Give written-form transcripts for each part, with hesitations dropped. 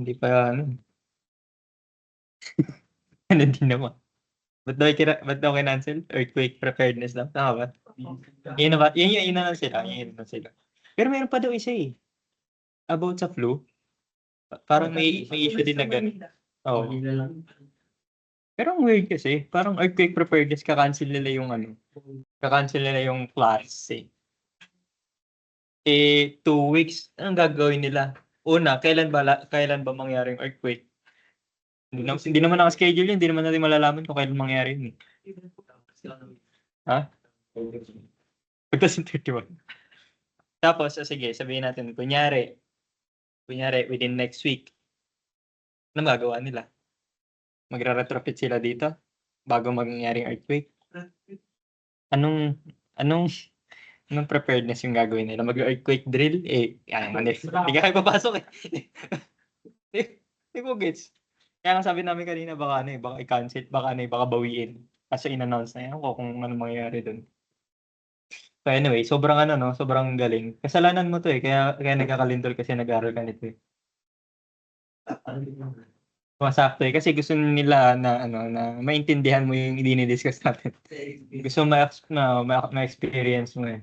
Hindi pa ano. Ano din naman. Ba't daw kinancel? Earthquake preparedness lang. Tama ba? Yun na ba? Yun na lang sila. Yun na sila. Pero meron pa daw isa eh. About sa flu. Parang may issue din na gano'n. Oo. Pero ang weird kasi, parang earthquake preparedness, kakancel nila yung ano. Kakancel nila yung class eh. 2 weeks, anong gagawin nila? Una, kailan ba mangyari yung earthquake? Hindi naman naka-schedule yun, hindi naman natin malalaman kung kailan mangyari yun. Ha? 2031. Tapos, sige, sabihin natin, kunyari, within next week, ano magagawa nila? Magra-retrofit sila dito bago mangyari yung earthquake? Anong preparedness yung gagawin nila? Mag-earthquake drill? Hindi ka kayo papasok eh. Hindi ko gets. Kaya nga sabi namin kanina, baka i-cancel, baka bawiin. Kasi in-announce na yan ko kung ano mangyayari dun. So anyway, sobrang galing. Kasalanan mo to eh, kaya nagkakalindol kasi nag-aaral ka nito eh. Masakto eh, kasi gusto nila na maintindihan mo yung dinidiscuss natin. Gusto ma-experience mo eh.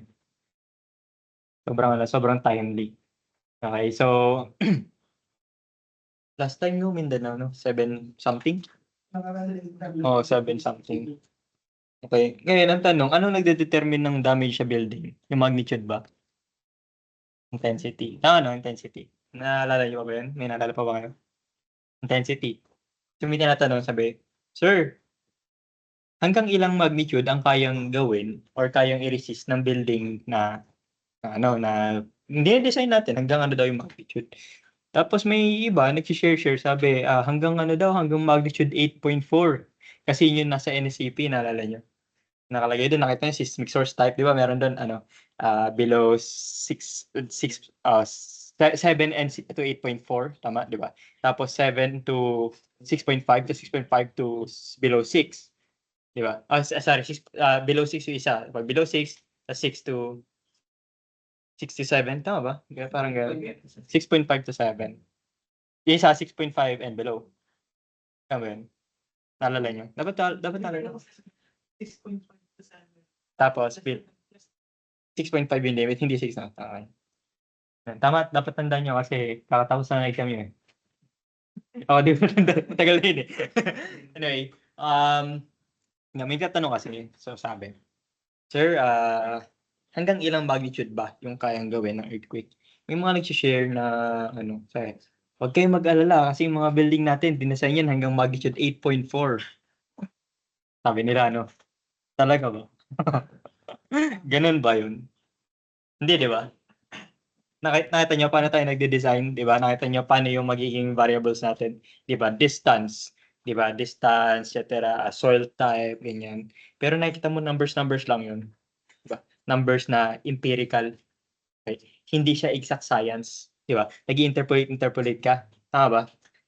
Sobrang timely. Okay, so last time no, Mindanao, no? 7 something? 7 something. Okay. Ngayon, ang tanong, ano nagde-determine ng damage sa building? Yung magnitude ba? Intensity. Intensity. Naalala niyo pa ba yun? May naalala pa ba kayo? Intensity. So, may tinatanong, sabi, Sir, hanggang ilang magnitude ang kayang gawin or kayang i-resist ng building na hindi design natin, hanggang ano daw yung magnitude. Tapos may iba, nag-share, sabi, hanggang magnitude 8.4. Kasi yun nasa NSCP, naalala nyo. Nakalagay doon, nakita nyo, seismic source type, di ba? Meron doon, below 7 to 8.4, tama, di ba? Tapos 7 to 6.5 to 6.5 to below 6, di ba? Sorry, below 6 yung isa. Pag below 6, 6 to 67, tama ba? Parang gano'n. 6.5 to 7. Yung isa, 6.5 and below. Tama yun? Naalala nyo? Dapat naalala. 6.5 to 7. Tapos, 6.5 yung limit, hindi 6 na. Okay. Tama, dapat tandaan nyo kasi kakatapos na exam yun eh. Di ba? Matagal na yun eh. Anyway, may katanong kasi. So, sabi, Sir, hanggang ilang magnitude ba yung kayang gawin ng earthquake? May mga nag-share na, huwag kayong mag-alala kasi yung mga building natin, dinesign yan hanggang magnitude 8.4. Sabi nila, talaga ba? Ganun ba yun? Hindi, di ba? Nakita nyo paano tayo nagde-design, di ba? Nakita nyo paano yung magiging variables natin, di ba? Distance, di ba? Distance, etc. Soil type, ganyan. Pero nakita mo numbers lang yun. Di ba? Numbers na empirical. Okay? Hindi siya exact science, di ba? Nag-interpolate ka. Tama ba?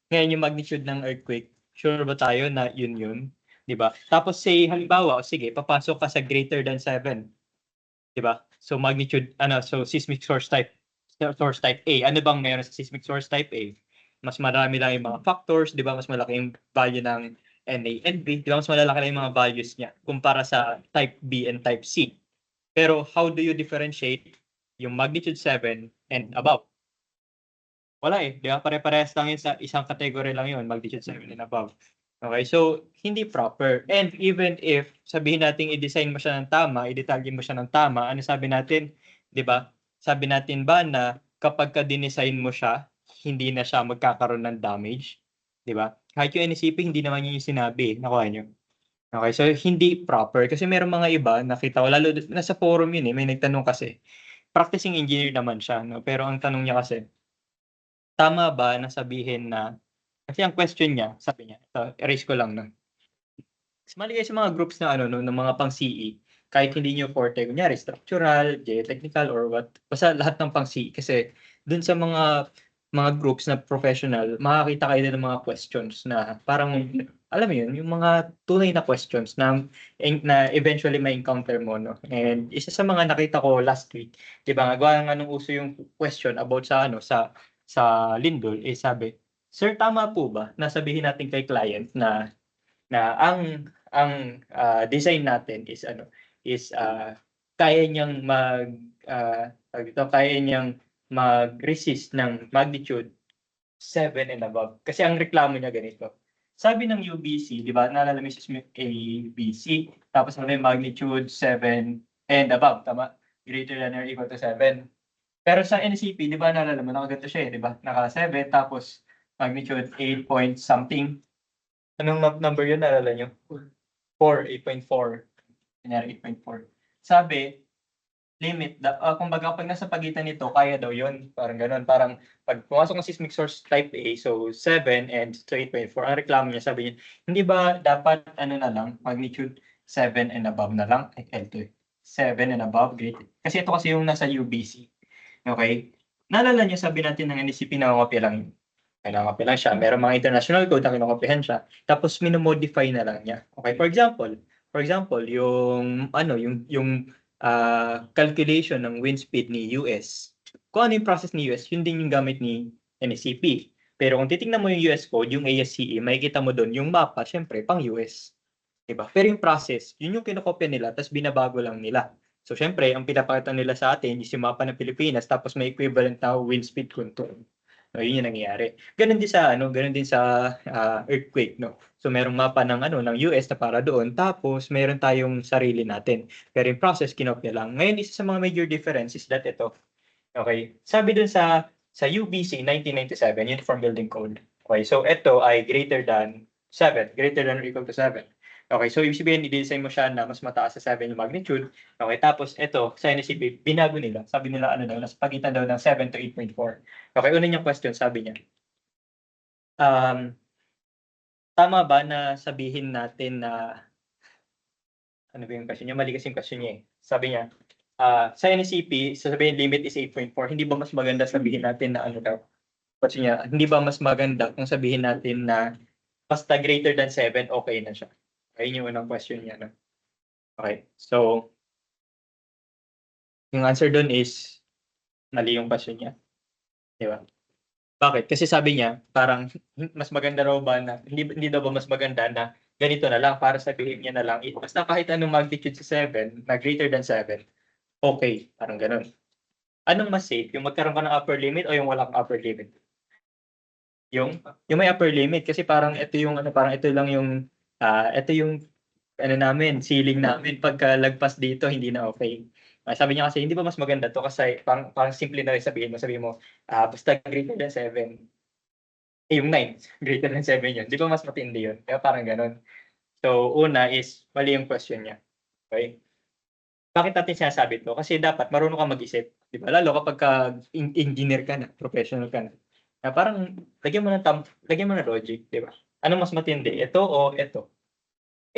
Ngayon yung magnitude ng earthquake, sure ba tayo na yun? Di ba? Tapos say, halimbawa, sige, papasok ka sa greater than 7. Di ba? So magnitude, so seismic source type A. Ano bang meron sa seismic source type A? Mas marami lang yung mga factors, di ba? Mas malaki yung value ng NA and B. Di ba? Mas malalaki lang yung mga values niya kumpara sa type B and type C. Pero how do you differentiate yung magnitude 7 and above? Wala eh. Di ba? Pare-parehas lang yun sa isang category lang yun, magnitude 7 and above. Okay, so hindi proper. And even if sabihin natin i-design mo siya ng tama, i-detalye mo siya ng tama, ano sabi natin? Di ba? Sabi natin ba na kapag ka-design mo siya, hindi na siya magkakaroon ng damage? Di ba? Kahit yung NCP, hindi naman yun yung sinabi. Nakuha nyo? Okay, so hindi proper. Kasi meron mga iba, nakita ko, lalo nasa forum yun eh, may nagtanong kasi. Practicing engineer naman siya, no? Pero ang tanong niya kasi, tama ba na sabihin na, kasi ang question niya, sabi niya, erase ko lang, no? Sumali kayo sa mga groups na ng mga pang CE, kahit hindi niyo forte, kunyari structural, geotechnical, or what, basta lahat ng pang CE. Kasi dun sa mga groups na professional, makakita kayo din ng mga questions na parang, alam mo yun, yung mga tunay na questions na eventually may encounter mo, no? And isa sa mga nakita ko last week, di ba, gawa nga nung uso yung question about sa sa Lindol, sabi, Sir, tama po ba na sabihin natin kay client na ang design natin is kaya niyang kaya niyang mag-resist ng magnitude 7 and above. Kasi ang reklamo niya ganito. Sabi ng UBC, di ba, naalala mo yung seismic ABC, tapos may magnitude 7 and above, tama? Greater than or equal to 7. Pero sa NCP, di ba, naalala mo, nakaganto siya di ba? Naka 7, tapos magnitude 8 point something. Anong number yun, naalala nyo? 4, 8.4. Kunyari 8.4. Sabi, limit, kumbaga pag nasa pagitan nito, kaya daw yun. Parang ganun. Parang pag pumasok ng seismic source type A, so 7 and to 8.4, ang reklamo niya, sabi niya, hindi ba dapat na lang, magnitude 7 and above na lang? L2. 7 and above, great. Kasi ito kasi yung nasa UBC. Okay? Naalala niyo, sabi natin ng NCP, nakakopya lang yun. Kinakopya lang siya. Meron mga international code na kinakopyahan siya. Tapos minomodify na lang niya. Okay, for example, yung calculation ng wind speed ni US. Kung ano yung process ni US, yun din yung gamit ni NSCP. Pero kung titingnan mo yung US code, yung ASCE, makikita mo doon yung mapa, syempre, pang US. Diba? Pero yung process, yun yung kinokopya nila, tapos binabago lang nila. So, syempre, ang pinapakita nila sa atin is yung mapa ng Pilipinas, tapos may equivalent na wind speed control. No, yun yung nangyayari. Ganun din sa earthquake, no. So merong mapa ng ng US na para doon, tapos meron tayong sarili natin. Pero yung process kinopya lang. Ngayon isa sa mga major difference is that ito. Okay. Sabi dun sa UBC 1997 Uniform Building Code. Okay, so ito ay greater than 7, greater than or equal to 7. Okay, so ibig sabihin, i-design mo siya na mas mataas sa 7 yung magnitude. Okay, tapos ito, sa NSCP, binago nila. Sabi nila, nasa pagitan daw ng 7 to 8.4. Okay, una niyang question, sabi niya, tama ba na sabihin natin na, ano ba yung question niya? Mali kasi yung question niya eh. Sabi niya, sa NSCP, sasabihin limit is 8.4. Hindi ba mas maganda sabihin natin na daw? Question niya, hindi ba mas maganda kung sabihin natin na basta greater than 7, okay na siya? Ayun yung unang question niya. No? Okay, so, yung answer doon is, mali yung question niya. Di ba? Bakit? Kasi sabi niya, parang mas maganda raw ba na, hindi daw ba mas maganda na ganito na lang, para sabihin niya na lang, basta kahit anong magnitude sa 7, na greater than 7, okay, parang ganun. Anong mas safe? Yung magkaroon ka ng upper limit o yung walang upper limit? Yung may upper limit, kasi parang ito yung, parang ito lang yung, ito yung, namin, ceiling namin, pagka lagpas dito, hindi na okay. Sabi niya kasi, hindi ba mas maganda to kasi parang simple na rin sabihin mo, basta greater than 7, yung 9, greater than 7 yun. Di ba mas matindi yun? Kaya parang ganun. So, una is, mali yung question niya. Okay? Bakit natin sinasabi ito? Kasi dapat marunong ka mag-isip. Di ba? Lalo kapag engineer ka na, professional ka na. Parang, lagyan mo ng logic. Di ba? Ano mas matindi? Ito o ito?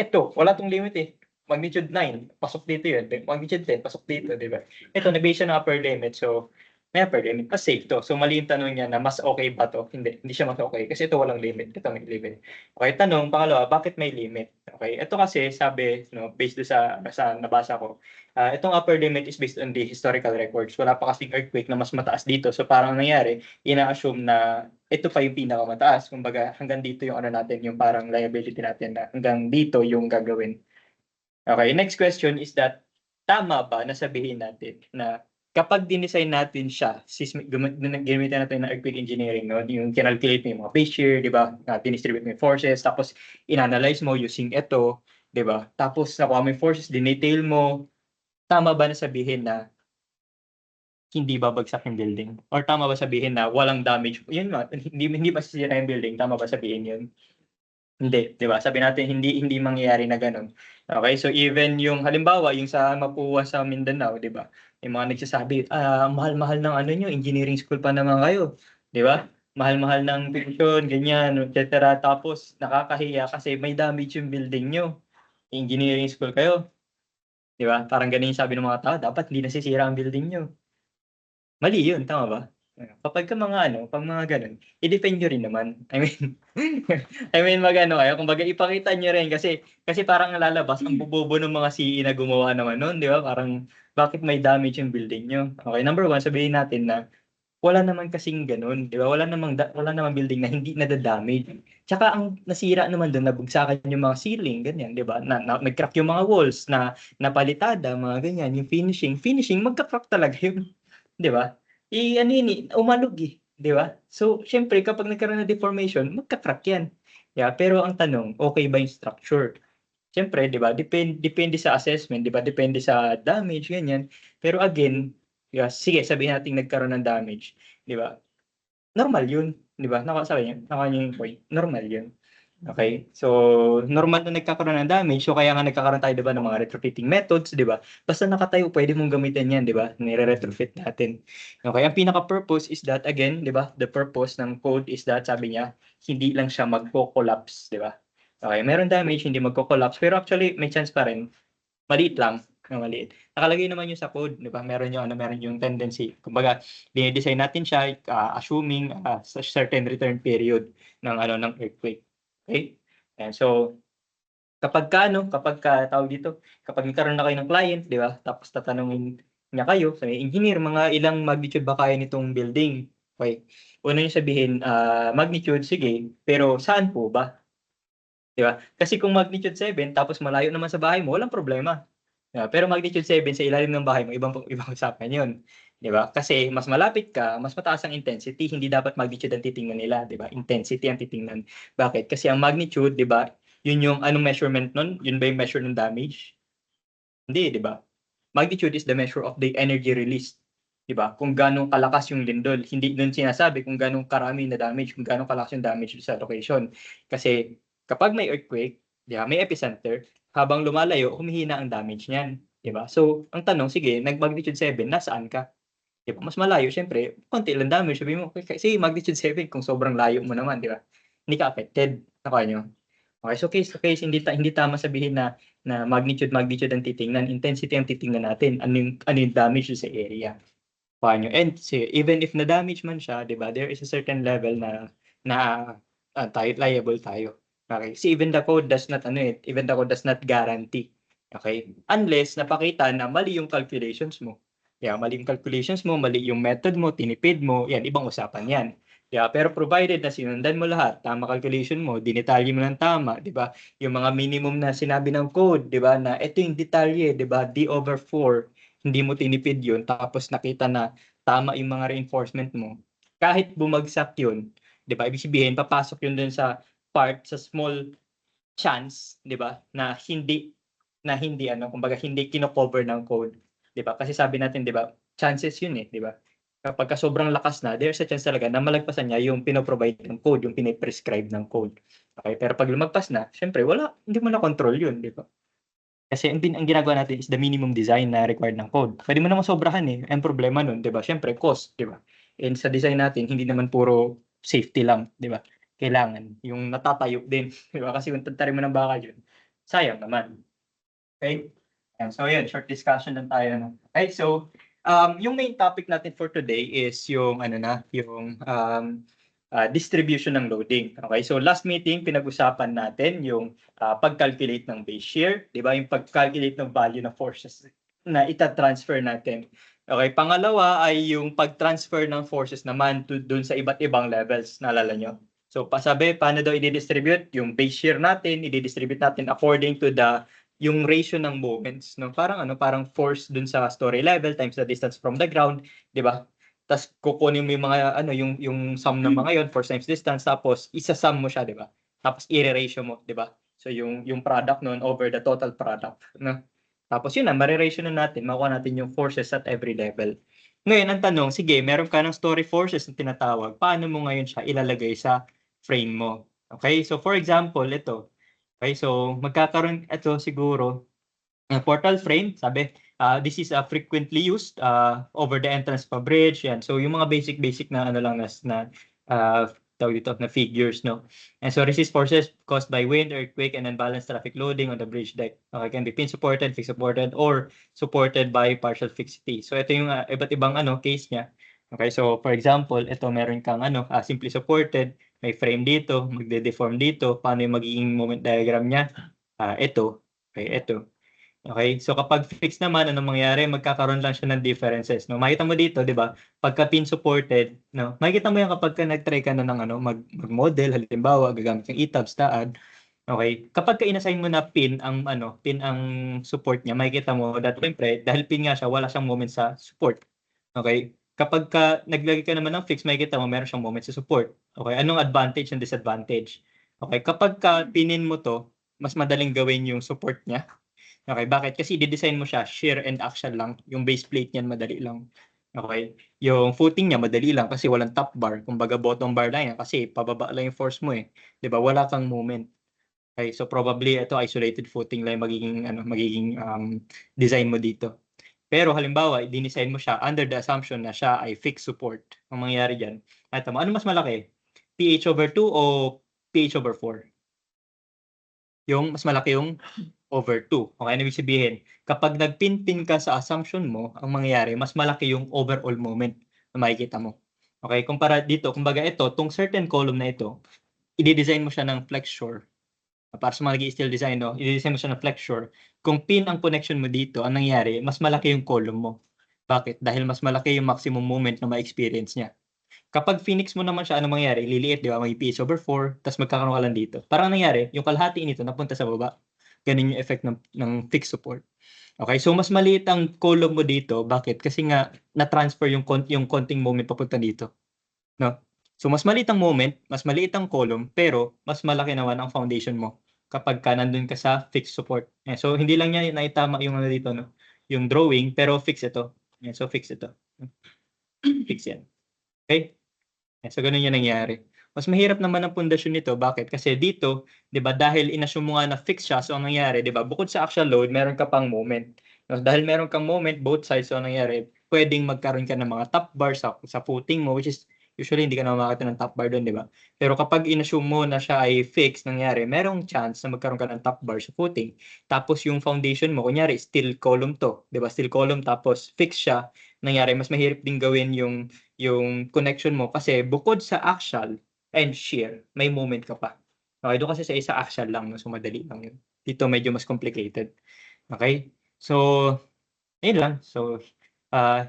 Ito, wala tong limit eh. Magnitude 9, pasok dito yun. Magnitude 10, pasok dito, di ba? Ito, nag-base siya ng upper limit. So, may upper limit. Mas safe to. So, mali yung tanong niya na mas okay ba to? Hindi siya mas okay. Kasi ito walang limit. Ito may limit. Okay, tanong, pangalawa, bakit may limit? Okay, ito kasi sabi, based do sa nabasa ko, itong upper limit is based on the historical records. Wala pa kasing earthquake na mas mataas dito. So, parang nangyari, ina-assume na ito pa yung pinakamataas. Kumbaga, hanggang dito yung natin, yung parang liability natin na hanggang dito yung gagawin. Okay, next question is that, tama ba na sabihin natin na kapag dinesign natin siya, gamitin natin ng earthquake engineering, no? Yung kinalculate mo yung mga base shear, di ba? Dinistribute mo yung forces, tapos inanalyze mo using ito, di ba? Tapos nakuha mo yung forces, dinetail mo, tama ba na sabihin na hindi babagsak yung building? Or tama ba sabihin na walang damage? Yun nga, hindi masisira yung building, tama ba sabihin yun? Hindi, 'di ba? Sabi natin hindi mangyayari na gano'n. Okay, so even yung halimbawa yung sa Mapua sa Mindanao, 'di ba? Yung mga nagsasabi, mahal-mahal ng niyo, engineering school pa naman kayo, 'di ba? Mahal-mahal ng tuition, ganyan, et cetera. Tapos nakakahiya kasi may damage yung building niyo. Engineering school kayo, 'di ba? Parang ganun yung sabi ng mga tao, dapat hindi nasisira ang building niyo. Mali yun, tama ba? Kapag pag mga ganun, i-defend nyo rin naman. I mean kayo, kumbaga ipakita nyo rin kasi parang lalabas ang bobobo ng mga CE na gumawa naman nun, di ba? Parang bakit may damage yung building nyo? Okay, number one, sabihin natin na wala naman kasing gano'n, 'di ba? Wala namang building na hindi nada-damage. Tsaka ang nasira naman do'n, nabagsakan yung mga ceiling, ganyan, 'di ba? Nag-crack yung mga walls, napalitada, mga ganyan. Yung finishing magka-crack talaga yun, 'di ba? Ano yun, umalog, 'di ba? So, siyempre kapag nagkaroon ng deformation, magka-crack yan. Yeah, pero ang tanong, okay ba yung structure? Siyempre, 'di ba, depende sa assessment, 'di ba, depende sa damage, ganyan. Pero again, sige, sabihin natin nagkaroon ng damage, 'di ba? Normal 'yun, 'di ba? Nakuha niyo yung point, normal 'yun. Okay? So, normal na nagkakaroon ng damage, so kaya nga nagkakaroon tayo, 'di ba, ng mga retrofitting methods, 'di ba? Basta nakatayo, pwede mong gamitin 'yan, 'di ba? Nire-retrofit natin. Okay, ang pinaka-purpose is that, again, 'di ba, the purpose ng code is that, sabi niya, hindi lang siya magko-collapse, 'di ba? Okay, meron damage, hindi magko-collapse, pero actually may chance pa rin, maliit lang, maliit. Nakalagay naman yun sa code, 'di ba? Meron yung tendency. Kumbaga, dine-design natin siya, assuming sa certain return period ng earthquake. Okay? And so, tawag dito, kapag nagkaroon na kayo ng client, 'di ba? Tapos tatanungin niya kayo, sa engineer, mga ilang magnitude ba kaya nitong building? Okay. Una niyo sabihin, magnitude, sige, pero saan po ba? 'Di ba? Kasi kung magnitude 7 tapos malayo naman sa bahay mo, walang problema. Pero magnitude 7 sa ilalim ng bahay mo, ibang usapan 'yun, 'di ba? Kasi mas malapit ka, mas mataas ang intensity, hindi dapat magnitude ang titingnan nila, 'di ba? Intensity ang titingnan. Bakit? Kasi ang magnitude, 'di ba, 'yun yung anong measurement nun? 'Yun ba yung measure ng damage? Hindi, 'di ba? Magnitude is the measure of the energy released, 'di ba? Kung gaano kalakas yung lindol, hindi dun sinasabi kung gaano karami na damage, kung gaano kalakas yung damage sa location. Kasi kapag may earthquake, 'di ba, may epicenter, habang lumalayo, humihina ang damage niyan, 'di ba? So, ang tanong, sige, nag-magnitude 7, nasaan ka? 'Di ba? Mas malayo, siyempre, konti lang damage. Sabihin mo, kasi magnitude 7 kung sobrang layo mo naman, 'di ba? Hindi ka affected. Nakuha niyo? Okay, so case to case, hindi tama sabihin na magnitude ang titingnan, intensity ang titingnan natin, ano yung damage sa area. Paano, and even if na-damage man siya, 'di ba, there is a certain level na tayo liable tayo. Okay? Kasi even the code does not guarantee. Okay? Unless napakita na mali yung calculations mo. Yeah, mali yung calculations mo, mali yung method mo, tinipid mo, yan, ibang usapan yan. Yeah, pero provided na sinundan mo lahat, tama calculation mo, dinetalye mo ng tama, 'di ba? Yung mga minimum na sinabi ng code, 'di ba? Na ito yung detalye, 'di ba? D/4, hindi mo tinipid 'yun, tapos nakita na tama yung mga reinforcement mo. Kahit bumagsak 'yun, 'di ba? Ibig sabihin papasok 'yun dun sa part, sa small chance, 'di ba? Na hindi kumbaga hindi kino-cover ng code, 'di ba? Kasi sabi natin, 'di ba? Chances 'yun, 'di ba? Kapagka sobrang lakas na, there's a chance talaga na malagpasan niya yung pino-provide ng code, yung pini-prescribe ng code. Okay, pero pag lumagpas na, siyempre hindi mo na control 'yun, 'di ba? Kasi ang ginagawa natin is the minimum design na required ng code. Puwede mo namang sobrahan, ang problema nun, 'di ba, siyempre cost, 'di ba? And sa design natin hindi naman puro safety lang, 'di ba? Kailangan yung natatayo din, 'di ba? Kasi kung tatarin mo ng bakal yun, sayang naman. Okay? Ayan, so yun, short discussion lang tayo, no? Okay, so, yung main topic natin for today is yung distribution ng loading. Okay, so last meeting pinag-usapan natin yung pag-calculate ng base shear, 'di ba? Yung pag-calculate ng value ng forces na ita-transfer natin. Okay, pangalawa ay yung pag-transfer ng forces naman dun sa iba't ibang levels, naalala nyo? So, paano daw i-distribute yung base shear natin, i-distribute natin according to yung ratio ng moments, no? Parang force dun sa story level times the distance from the ground, 'di ba? Tas kukunin mo yung mga yung sum ng mga yon, force times distance, tapos isa-sum mo siya, 'di ba? Tapos i-re-ratio mo, 'di ba? So yung product nun over the total product, no? Tapos yun na, mare-ratio na natin, makuha natin yung forces at every level. Ngayon ang tanong, sige, meron ka ng story forces na tinatawag, paano mo ngayon siya ilalagay sa frame mo? Okay? So for example, ito. Okay, so magkakaroon ito siguro portal frame, sabi, this is frequently used over the entrance of a bridge. Yan. So yung mga basic na lang tawag dito na figures, no. And so resist forces caused by wind, earthquake, and unbalanced traffic loading on the bridge deck. Okay, can be pin supported, fixed supported, or supported by partial fixity. So ito yung iba't ibang case niya. Okay, so for example, ito meron kang simply supported, may frame dito, magde-deform dito, paano yung magiging moment diagram niya? Ito, okay, ito. Okay? So kapag fixed naman, anong mangyayari? Magkakaroon lang siya ng differences, no? Makita mo dito, 'di ba? Pagka pin supported, no? Makikita mo yan kapag nag-try ka na ng ano, mag-model, halimbawa, gagamit ng ETABS, TAAD. Okay? Kapag ka-inassign mo na pin ang ano, pin ang support niya, makikita mo that syempre, dahil pin nga siya, wala siyang moment sa support. Okay? Kapag ka naglagay ka naman ng fix, makikita mo meron siyang moment sa support. Okay? Anong advantage and disadvantage? Okay? Kapag ka pinin mo to, mas madaling gawin yung support niya. Okay, bakit? Kasi i-design mo siya, shear and axial lang. Yung base plate niyan madali lang. Okay? Yung footing niya madali lang kasi walang top bar. Kumbaga bottom bar lang yan kasi pababa lang yung force mo eh. 'Di ba? Wala kang moment. Okay, so probably ito isolated footing lang yung magiging design mo dito. Pero halimbawa, dinesign mo siya under the assumption na siya ay fixed support. Ang mangyayari diyan, eto mo, ano mas malaki? PH over 2 o PH over 4? Yung mas malaki yung over 2. Okay, ano ibig sabihin? Kapag nagpin-pin ka sa assumption mo, ang mangyayari, mas malaki yung overall moment na makikita mo. Okay, kumpara dito, kumbaga ito, tong certain column na ito, i-design mo siya ng flexure. Para sa mga nag-i-steel design, no? I-design mo siya ng flexure. Kung pin ang connection mo dito, ang nangyayari, mas malaki yung column mo. Bakit? Dahil mas malaki yung maximum moment na ma-experience niya. Kapag Phoenix mo naman siya, ano mangyayari? Liliit, di ba? May PH over 4, tapos magkakaroon ka lang dito. Parang nangyari, yung kalahati nito napunta sa baba. Ganun yung effect ng fixed support. Okay, so mas maliit ang column mo dito. Bakit? Kasi nga na-transfer yung konting moment papunta dito, no? So mas maliit ang moment, mas maliit ang column, pero mas malaki naman ang foundation mo kapag ka nandun ka sa fixed support. So hindi lang niya naitama yung ano dito, no? Yung drawing, pero fix ito. So fix ito. Fix yan. Okay? So ganun yung nangyari. Mas mahirap naman ang pundasyon nito. Bakit? Kasi dito, 'di ba, dahil inassume mo nga na fix siya, so ang nangyari, 'di ba, bukod sa actual load, meron ka pang moment. No, dahil meron kang moment both sides, so ang nangyari, pwedeng magkaroon ka ng mga top bar sa footing mo, which is usually hindi ka na makakita ng top bar doon, 'di ba? Pero kapag inassume mo na siya ay fix, nangyari, merong chance na magkaroon ka ng top bar sa footing. Tapos yung foundation mo, kunyari, steel column to, 'di ba? Steel column tapos fix siya, nangyari, mas mahirap din gawin yung connection mo kasi bukod sa axial and shear, may moment ka pa. Okay, doon kasi sa isa axial lang, no? So madali lang yun. Dito medyo mas complicated. Okay? So, ayun lang. So,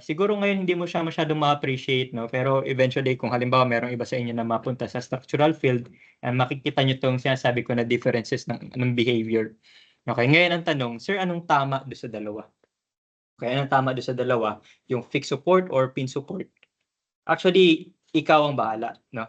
siguro ngayon hindi mo siya masyadong ma-appreciate, no? Pero eventually, kung halimbawa merong iba sa inyo na mapunta sa structural field, makikita nyo tong sinasabi ko na differences ng behavior. Okay, ngayon ang tanong, sir, anong tama doon sa dalawa? Okay, anong tama doon sa dalawa? Yung fixed support or pin support? Actually, ikaw ang bahala, no?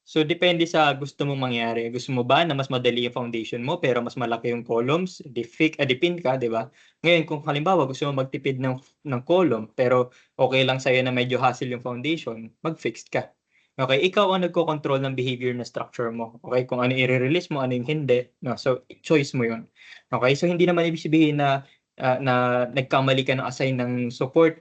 So, depende sa gusto mong mangyari. Gusto mo ba na mas madali yung foundation mo pero mas malaki yung columns? Di pin ka, di ba? Ngayon, kung halimbawa gusto mo magtipid ng column pero okay lang sa'yo na medyo hassle yung foundation, mag-fixed ka. Okay, ikaw ang nagko-control ng behavior na structure mo. Okay, kung ano i-release mo, ano yung hindi. No? So, choice mo yun. Okay, so hindi naman ibig sabihin na nagkamali ka ng assign ng support,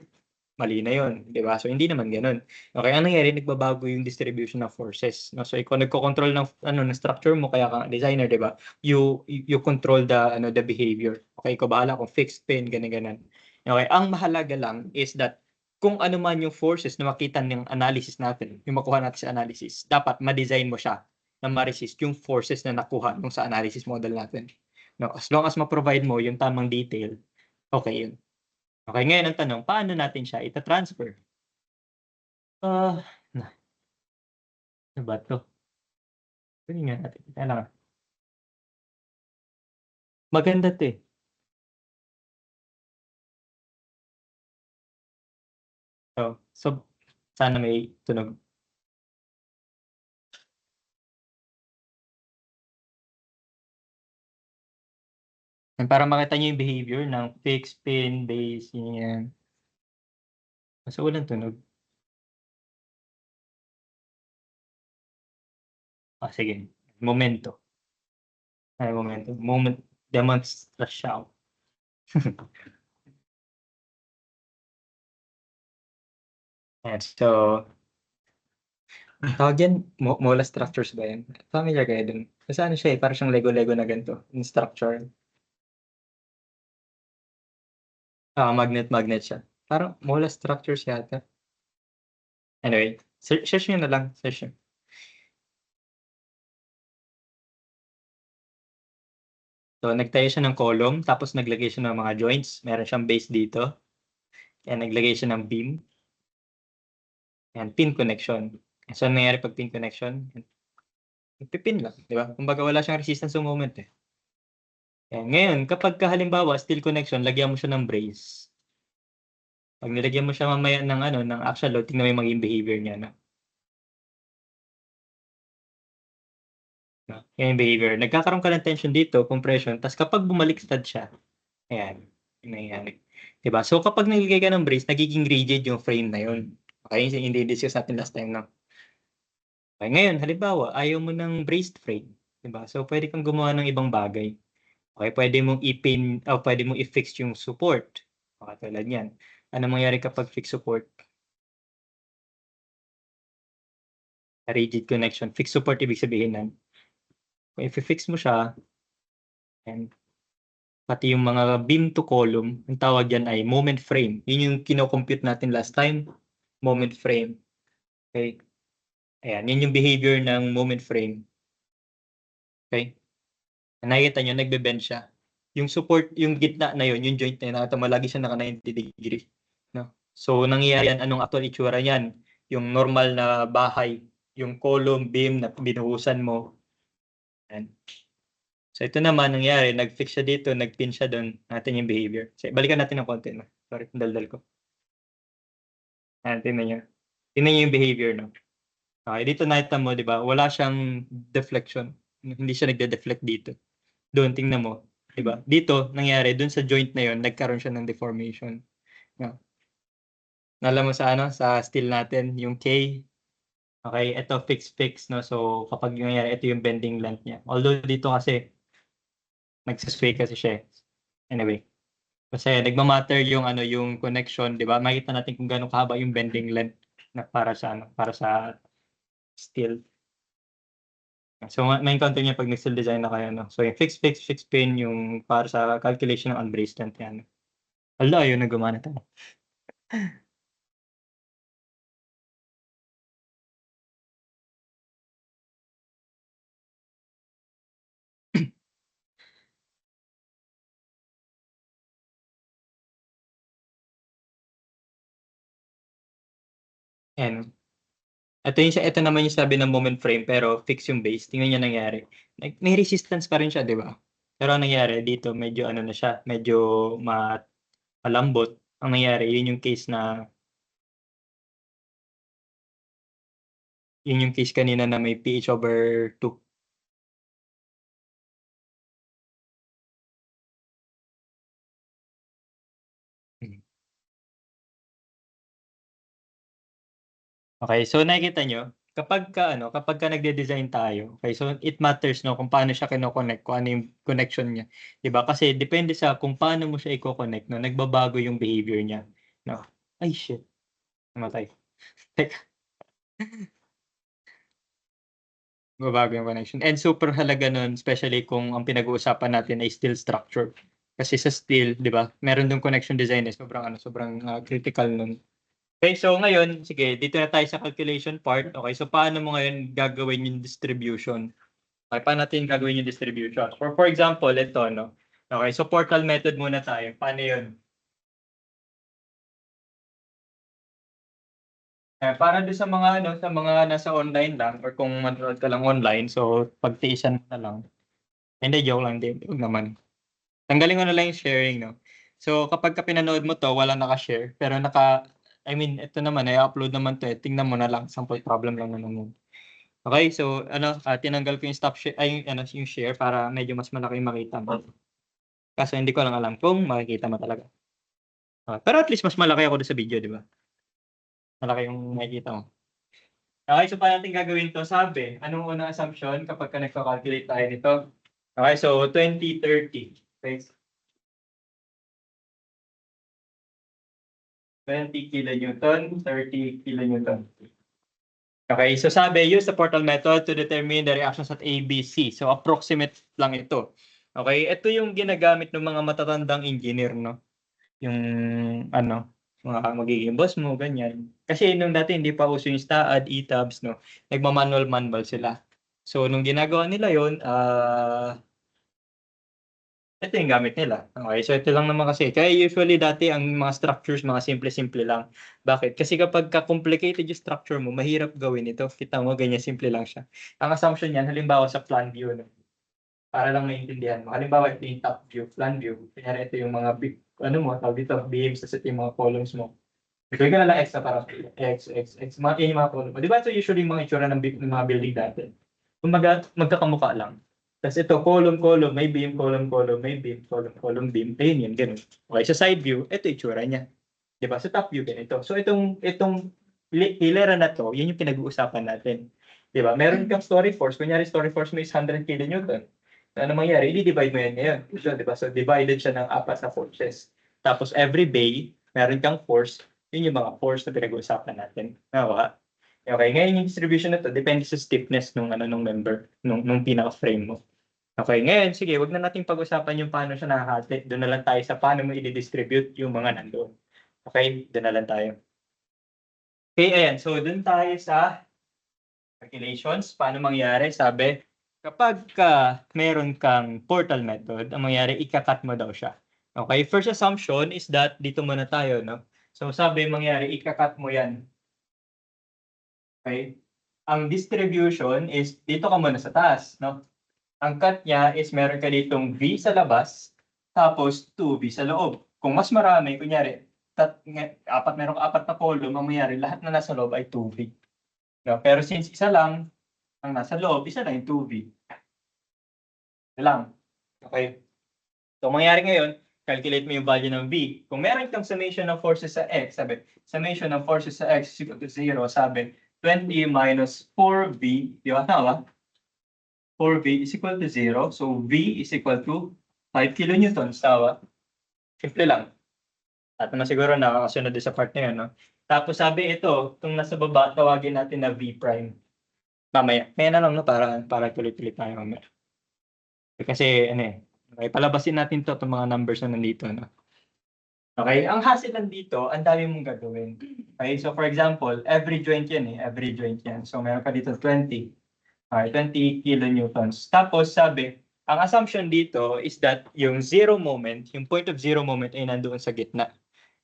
mali na yun, di ba? So, hindi naman gano'n. Okay, ang nangyayari, nagbabago yung distribution of forces. No? So, ikaw nagko-control ng structure mo, kaya ka designer, di ba? You control the behavior. Okay, ikaw bahala kung fixed pin, ganyan. Okay, ang mahalaga lang is that kung ano man yung forces na makita ng analysis natin, yung makuha natin sa analysis, dapat ma-design mo siya na ma-resist yung forces na nakuha nung sa analysis model natin. No, as long as ma-provide mo yung tamang detail, okay yun. Okay, ngayon ang tanong, paano natin siya ita-transfer? Ah, na ano ba 'to? Tingnan nga natin, kailangan maganda 'to, eh. So, sana may tunog. Para makita niyo yung behavior ng fixed, pin, base, ganyan. Kaso walang tunog. Sige, momento. Momento. Moment demonstration. Ayan, so, ang tawag diyan, molar structures ba 'yan? Familiar kayo dun? Kasi ano siya, eh, para siyang Lego na ganito, yung structure. Magnet siya. Parang molar structures yata. Anyway, search niyo na lang, search niyo. So, nagtayo siya ng column, tapos naglagay siya ng mga joints. Meron siyang base dito. Yan, naglagay siya ng beam. Yan, pin connection. So, ano nangyari pag pin connection? Pipin lang, di ba? Kumbaga, wala siyang resistance sa moment eh. Yan. Ngayon, kapag halimbawa, steel connection, lagyan mo siya ng brace. Pag nilagyan mo siya mamaya ng, ng actual load, tingnan mo yung maging behavior niya. No? Yan yung behavior. Nagkakaroon ka ng tension dito, compression, tapos kapag bumaliktad siya, ayan, yung nangyayari. Diba? So, kapag nilagay ka ng brace, nagiging rigid yung frame na yun. Okay, hindi discuss natin last time, no? Okay, ngayon, halimbawa, ayaw mo ng braced frame. Diba? So, pwede kang gumawa ng ibang bagay. Okay, pwede mong ipin, o pwede mong i-fix yung support. Okay, tulad yan. Ano mangyari kapag fix support? Rigid connection. Fix support, ibig sabihin nan. Kung i-fix mo siya, and pati yung mga beam to column, ang tawag yan ay moment frame. Yun yung kino-compute natin last time. Moment frame. Okay? Ayan, yun yung behavior ng moment frame. Okay? Nakikita nyo, nagbe-bend siya. Yung support, yung gitna na yun, yung joint na yun, nakita mo, lagi siya naka 90 degree. No? So, nangyayari yan, anong actual itsura yan? Yung normal na bahay, yung column, beam na binuhusan mo. Ayan. So, ito naman, nangyari, nag-fix siya dito, nag-pin siya doon, natin yung behavior. So, balikan natin ng konti. No? Sorry, daldal ko. Ayan, tingnan nyo. Tingnan nyo yung behavior, no? Okay, dito nakita mo, di ba? Wala siyang deflection. Hindi siya nagde-deflect dito. Doon, tingnan mo. Di ba? Dito, nangyari, doon sa joint na yon nagkaroon siya ng deformation. No? Alam mo sa sa steel natin, yung K. Okay, ito fix, no? So, kapag nangyari, ito yung bending length niya. Although dito kasi, nagsisway kasi siya. Anyway. Kasi nagma-matter yung yung connection, 'di ba? Makita natin kung gaano kahaba yung bending length na para sa para sa steel. So ma-encounter niya pag nag-steel design na kayo, no. So yung fix pin yung para sa calculation ng unbraced length yan. Hala, ayun na gumana tayo. Ayan. Ito naman yung sabi ng moment frame pero fix yung base. Tingnan niyo nangyari. May resistance pa rin siya, 'di ba? Pero ang nangyari dito medyo na siya, medyo malambot. Ang nangyari, yun yung case na yun yung case kanina na may pH over 2. Okay, so nakikita nyo, kapag ka nagde-design tayo, okay, so it matters no kung paano siya kino-connect, kung ano yung connection niya. 'Di ba? Kasi depende sa kung paano mo siya i-connect, no, nagbabago yung behavior niya. No. Ay shit. Namatay. Teka, nagbabago yung connection. And super halaga nun, especially kung ang pinag-uusapan natin ay steel structure. Kasi sa steel, 'di ba? Meron dong connection design eh, sobrang critical nun. Okay, so ngayon, sige, dito na tayo sa calculation part. Okay, so paano mo ngayon gagawin yung distribution? Okay, paano natin gagawin yung distribution? For example, ito, no? Okay, so portal method muna tayo. Paano yun? Para doon sa mga sa mga nasa online lang or kung manonood ka lang online, so pagtiisan mo na lang. Hindi, joke lang din. Huwag naman. Tanggalin ko na lang yung sharing, no? So kapag ka pinanood mo to, walang naka-share, pero I mean, ito naman, i-upload naman to eh. Tingnan mo na lang, sample problem lang naman yun. Okay, so tinanggal ko yung stop share, ay yung share para medyo mas malaki yung makita mo. Kaso hindi ko lang alam kung makikita mo talaga. Pero at least mas malaki ako doon sa video, di ba? Malaki yung makikita mo. Okay, so paano natin gagawin to? Sabi, anong unang assumption kapag ka nagka-calculate tayo nito? Okay, so 2030. Okay. 20 kilonewton, 30 kilonewton. Okay, so sabi, use the portal method to determine the reactions at ABC. So approximate lang ito. Okay, ito yung ginagamit ng mga matatandang engineer, no? Yung mga magiging boss mo, ganyan. Kasi nung dati hindi pa uso yung STAAD, ETABS, no? Nagmamanual-manual sila. So nung ginagawa nila yon, ito yung gamit nila. Okay, so ito lang naman kasi. Kaya usually dati ang mga structures, mga simple-simple lang. Bakit? Kasi kapag ka-complicated yung structure mo, mahirap gawin ito. Kita mo, ganyan, simple lang siya. Ang assumption niyan, halimbawa sa plan view, no? Para lang maintindihan mo. Halimbawa, ito yung top view, plan view. Kanya ito yung mga big, ano mo, tawag dito, beams, sa yung mga columns mo. Bigay ka na lang extra para X, mga yung mga column. Di ba ito usually yung mga itsura ng mga building dati? Kumbaga, magkakamukha lang. Tapos ito, column, may beam, column, may beam, column, beam. Ayun yun, ganun. Okay, sa side view, ito itsura niya. Di ba? Sa top view, ganito. So itong hilera na to, yun yung pinag-uusapan natin. Di ba? Meron kang story force. Kunyari, story force mo is 100 kilonewton. Ano mangyari? I-divide mo yan ngayon. So, di ba? So, divided siya ng apat na forces. Tapos, every bay, meron kang force. Yun yung mga force na pinag-uusapan natin. Nakuha? Okay, ngayon yung distribution na to, depende sa stiffness nung member, nung pinaka-frame mo. Okay, ngayon, sige, wag na natin pag-usapan yung paano siya nakahati. Doon na lang tayo sa paano mo i-distribute yung mga nandoon. Okay, doon na lang tayo. Okay, ayan. So, doon tayo sa calculations. Paano mangyari? Sabi, kapag meron kang portal method, ang mangyari, ikakat mo daw siya. Okay, first assumption is that dito muna tayo, no? So, sabi, mangyari, ikakat mo yan. Okay? Ang distribution is, dito ka muna sa taas, no? Ang cut niya is meron ka ditong V sa labas, tapos 2V sa loob. Kung mas marami, kunyari, merong apat na column, ang mangyari, lahat na nasa loob ay 2V. No? Pero since isa lang, ang nasa loob, isa lang yung 2V. Ito lang. Okay? So, ang mangyari ngayon, calculate mo yung value ng V. Kung meron kang summation ng forces sa X, sabi, summation ng forces sa X is equal to 0, sabi, 20 minus 4V, di ba? Tama? 4V is equal to 0. So, V is equal to 5 kilonewtons. Tawa. Simple lang. At naman siguro nakakasunod din sa part na yun. No? Tapos sabi ito, itong nasa baba, tawagin natin na V prime. Mamaya. Kaya na lang, no? Para tuloy-tuloy tayo mamaya. Kasi, ano eh, okay, palabasin natin to itong mga numbers na nandito. No? Okay, ang hassle lang dito, ang dami mong gagawin. Okay, so for example, every joint yan eh, every joint yan. So meron ka dito 20. Okay, 20 kilonewtons. Tapos sabi, ang assumption dito is that yung zero moment, yung point of zero moment ay nandoon sa gitna.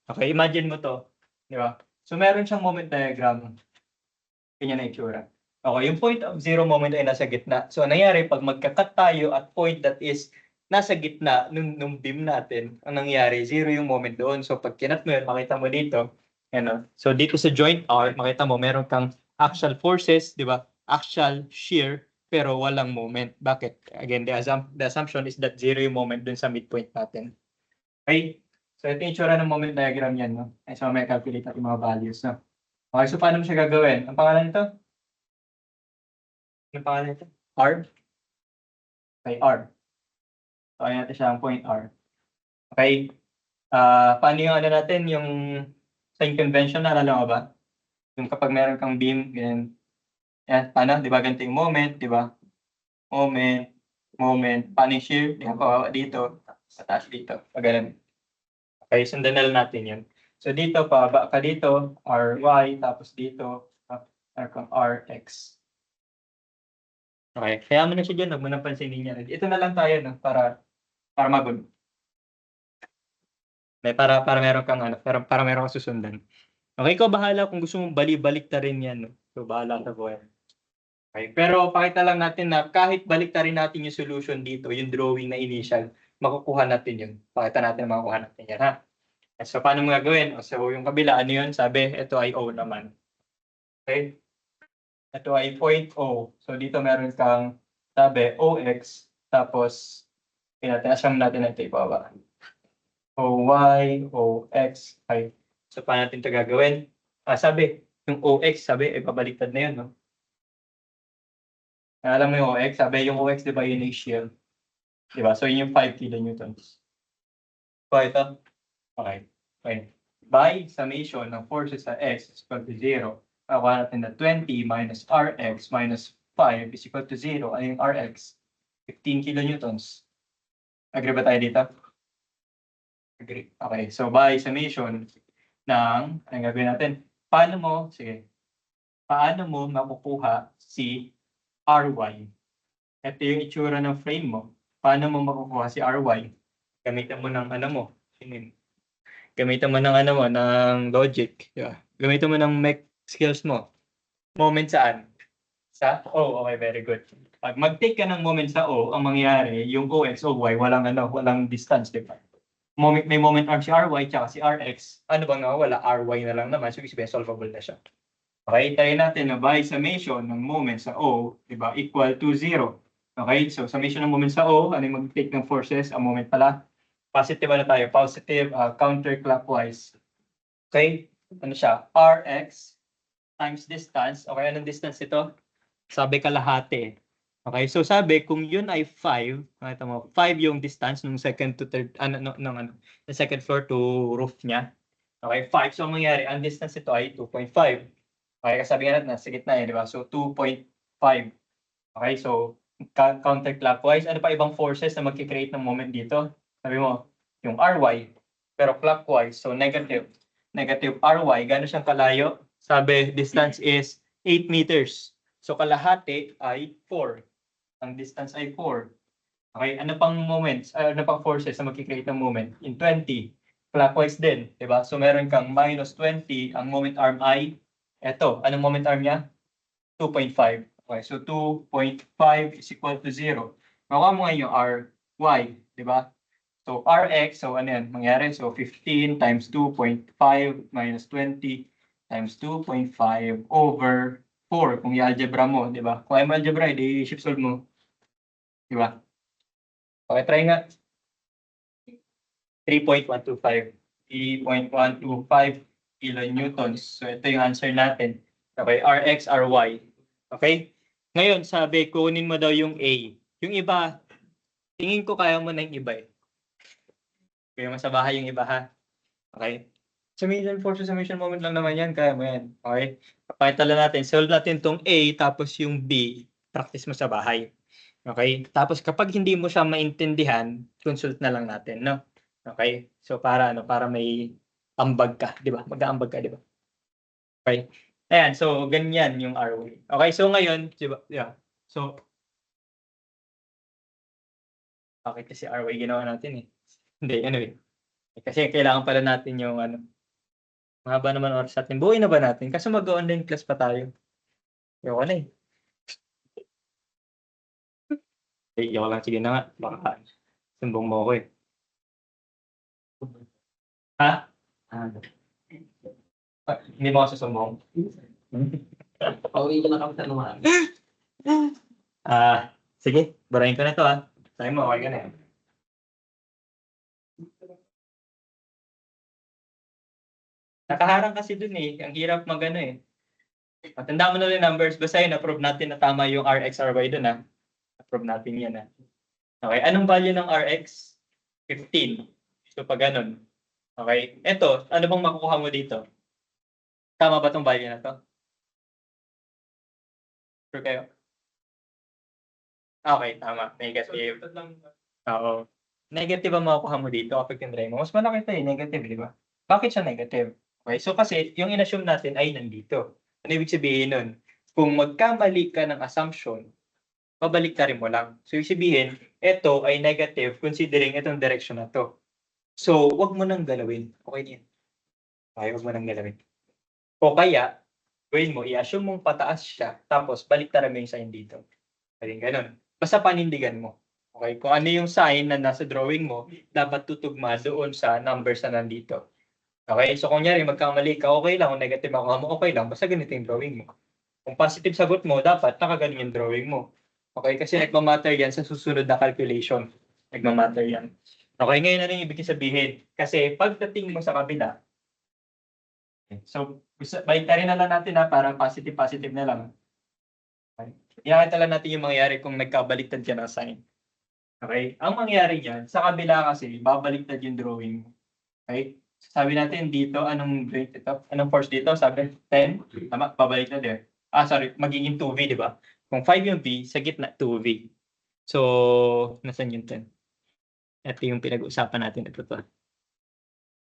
Okay, imagine mo to, di ba? So meron siyang moment diagram. Ganyan na itsura. Okay, yung point of zero moment ay nasa gitna. So nangyari, pag magka-cut tayo at point that is nasa gitna nung beam natin, ang nangyari, zero yung moment doon. So pag kinat mo yun, makita mo dito, ano, so dito sa joint R, makita mo, meron kang axial forces, di ba? Axial shear, pero walang moment. Bakit? Again, the assumption is that zero yung moment dun sa midpoint natin. Okay? So ito yung itsura ng moment diagram yan, no? Ay, so may calculate natin yung mga values, no? Okay, so paano mo siya gagawin? Ang pangalan nito? Anong pangalan nito? R? Okay, R. So, ayan natin siya ang point R. Okay. Paano yung ano natin, yung sign convention, naalala mo ba? Yung kapag meron kang beam, ganyan. Yan, paano? Di ba ganito yung moment, di ba? Moment. Paano yung shear? Di ba, dito. Sa taas dito. Pag okay, sundan na lang natin yun. So dito, pababa ka dito, RY, tapos dito, meron kang RX. Okay, kaya mo na siya dyan, huwag mo nang pansinin niya. Ito na lang tayo, no, para magulo. Para meron kang ano, para meron kang susundan. Okay, ikaw bahala kung gusto mong balik ta rin yan. No? So, bahala ka po yan. Okay, pero pakita lang natin na kahit balik ta rin natin yung solution dito, yung drawing na initial, makukuha natin yun. Pakita natin makukuha natin yan, ha? So, paano mo gagawin? So, yung kabila, ano yun? Sabi, ito ay O naman. Okay? Ito ay point O. So, dito meron kang, sabi, OX, tapos, assume natin na ito ibaba. OY, OX, ay. So, paano natin ito gagawin? Sabi, yung OX, sabi, pabaliktad na yun, no? Alam mo yung OX, sabi, yung OX, di ba, yun yung shield. Di ba? So, yun yung 5 kilonewtons. So, ito. Okay. By summation ng forces sa X is equal to 0, nakuha natin na 20 minus Rx minus 5 is equal to 0. Ano yung Rx? 15 kilonewtons. Agree ba tayo dito? Agree. Okay. So, by summation ng, anong gagawin natin? Paano mo makukuha si RY? Ito yung itsura ng frame mo. Paano mo makukuha si RY? Gamitan mo ng ano mo. Gamitan mo ng ano mo, ng logic. Di ba? Gamitan mo ng mech skills mo. Moment saan? Sa O. Okay, very good. Pag mag-take ka ng moment sa O, ang mangyayari, yung OX o Y, walang distance, di ba? May moment arm si RY, tsaka si RX. Ano bang nawawala? RY na lang naman. So, ibig sabihin, solvable na siya. Okay, try natin na by summation ng moment sa O, di ba, equal to 0. Okay, so summation ng moment sa O, ano yung mag-take ng forces? Ang moment pala, positive ano tayo? Positive counterclockwise. Okay, ano siya? Rx times distance. Okay, anong distance ito? Sabi kalahati. Okay, so sabi kung yun ay 5, nakita mo, 5 yung distance ng second to third, the second floor to roof niya. Okay, 5. So ang mangyayari, ang distance ito ay 2.5. Okay, kasabi nga natin, nasa gitna di ba? So 2.5. Okay, so counterclockwise. Ano pa ibang forces na magkikreate ng moment dito? Sabi mo, yung Ry, pero clockwise, so negative. Negative Ry, gano'n siyang kalayo? Sabi, distance is 8 meters. So kalahati ay 4. Ang distance ay 4. Okay, ano pang moments, ano pang forces na magkikreate ng moment? In 20, clockwise din, di ba? So meron kang minus 20, ang moment arm ay, eto, anong moment arm niya? 2.5. Okay, so 2.5 is equal to 0. Makuha mo ngayon yung Ry, di ba? So Rx, so ano yan, mangyari? So 15 times 2.5 minus 20 times 2.5 over 4 kung i-algebra mo, di ba? Kung ay algebra, i-shift solve mo. Di ba? Okay, try nga. 3.125. 3.125 kilonewtons. So ito yung answer natin. Okay, Rx, Ry. Okay? Ngayon, sabi, kunin mo daw yung A. Yung iba, tingin ko kaya mo na yung iba eh. Kaya mo sa bahay yung iba ha. Okay? Summation force, summation moment lang naman yan. Kaya mo yan. Okay? Pakita lang natin. Solve natin tong A, tapos yung B, practice mo sa bahay. Okay? Tapos kapag hindi mo siya maintindihan, consult na lang natin, no? Okay? So para may ambag ka, 'di ba? Mag-aambag ka, 'di ba? Okay? Ayan, so ganyan yung ROE. Okay, so ngayon, 'di ba? Yeah. So bakit kasi ROE ginawa natin eh? Hindi, anyway. Kasi kailangan pala natin yung mahaba naman oras natin. Buuin na ba natin? Kasi mag-online class pa tayo. Ayoko na eh. Ayoko lang, sige na nga. Baka sumbong mo ako eh. Ha? Hindi mo ako susumbong? Pauwi ko na kami sa naman. Sige, barayin ko na to Sabi mo, okay ka na. Nakaharang kasi dun eh. Ang hirap magano eh. Matanda mo na yung numbers. Basta yun, approve natin na tama yung Rx, Ry dun Approve natin yan Okay, anong value ng Rx? 15. So pag ganun. Okay, eto, ano bang makukuha mo dito? Tama ba tong value na to? Sure kayo? Okay, tama. Negative. Oo. Negative ang makukuha mo dito kapag tinry mo. Mas malaki ito negative, di ba? Bakit siya negative? Okay, so kasi yung in-assume natin ay nandito. Ano ibig sabihin nun? Kung magkamali ka ng assumption, babalik ka rin mo lang. So ibig sabihin, ito ay negative considering itong direction na to. So, wag mo nang galawin. Okay niyan. Okay, wag mo nang galawin. O kaya, gawin mo, i-assume mong pataas siya, tapos balik mo yung sign dito. Pwedeng ganun. Basta panindigan mo. Okay, kung ano yung sign na nasa drawing mo, dapat tutugma doon sa numbers na nandito. Okay, so kung nyari magkamali ka, okay lang. Kung negative ako mo, okay lang. Basta ganito yung drawing mo. Kung positive sagot mo, dapat nakaganon yung drawing mo. Okay, kasi nagmamatter yan sa susunod na calculation. Nagmamatter yan. Okay, ngayon ano yung ibig sabihin? Kasi pagdating mo sa kabila, so baliktarin na lang natin para positive na lang. Okay. Iakita lang natin yung mangyayari kung nagkabaliktad ka ng sign. Okay? Ang mangyayari dyan, sa kabila kasi, babaliktad yung drawing mo. Okay? Sabi natin dito, anong rate ito? Anong force dito? Sabi, 10? Tama, babaliktad eh. Sorry, magiging 2V, di ba? Kung 5 yung V, sa gitna, 2V. So, nasan yung 10? Ito yung pinag-uusapan natin. Ito to.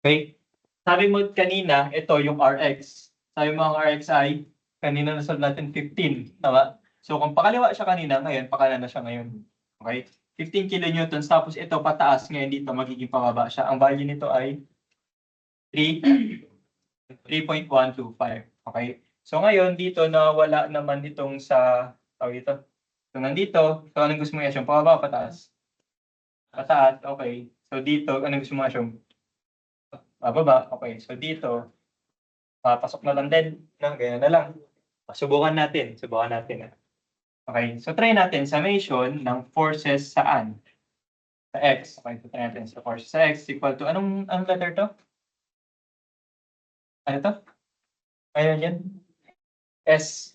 Okay? Sabi mo kanina, ito yung Rx. Sabi mo ang Rx ay, kanina nasolve natin 15. Tama? So, kung pakaliwa siya kanina, ngayon, pakanan na siya ngayon. Okay? 15 kilonewtons, tapos ito pataas, ngayon dito magiging pababa siya. Ang value nito ay 3.125. Okay? So ngayon, dito nawala naman itong sa, tawag ito. So nandito, so anong gusto mo i-assume? Pababa, pataas? Pataas, okay. So dito, anong gusto mo i-assume? Pababa, okay. So dito, papasok na lang din. No? Ganyan na lang. Subukan natin. Subukan natin. Okay. So try natin summation ng forces saan? Sa x. Okay. So try natin sa forces sa x equal to, anong letter to? Ano to? Ayun yan. S.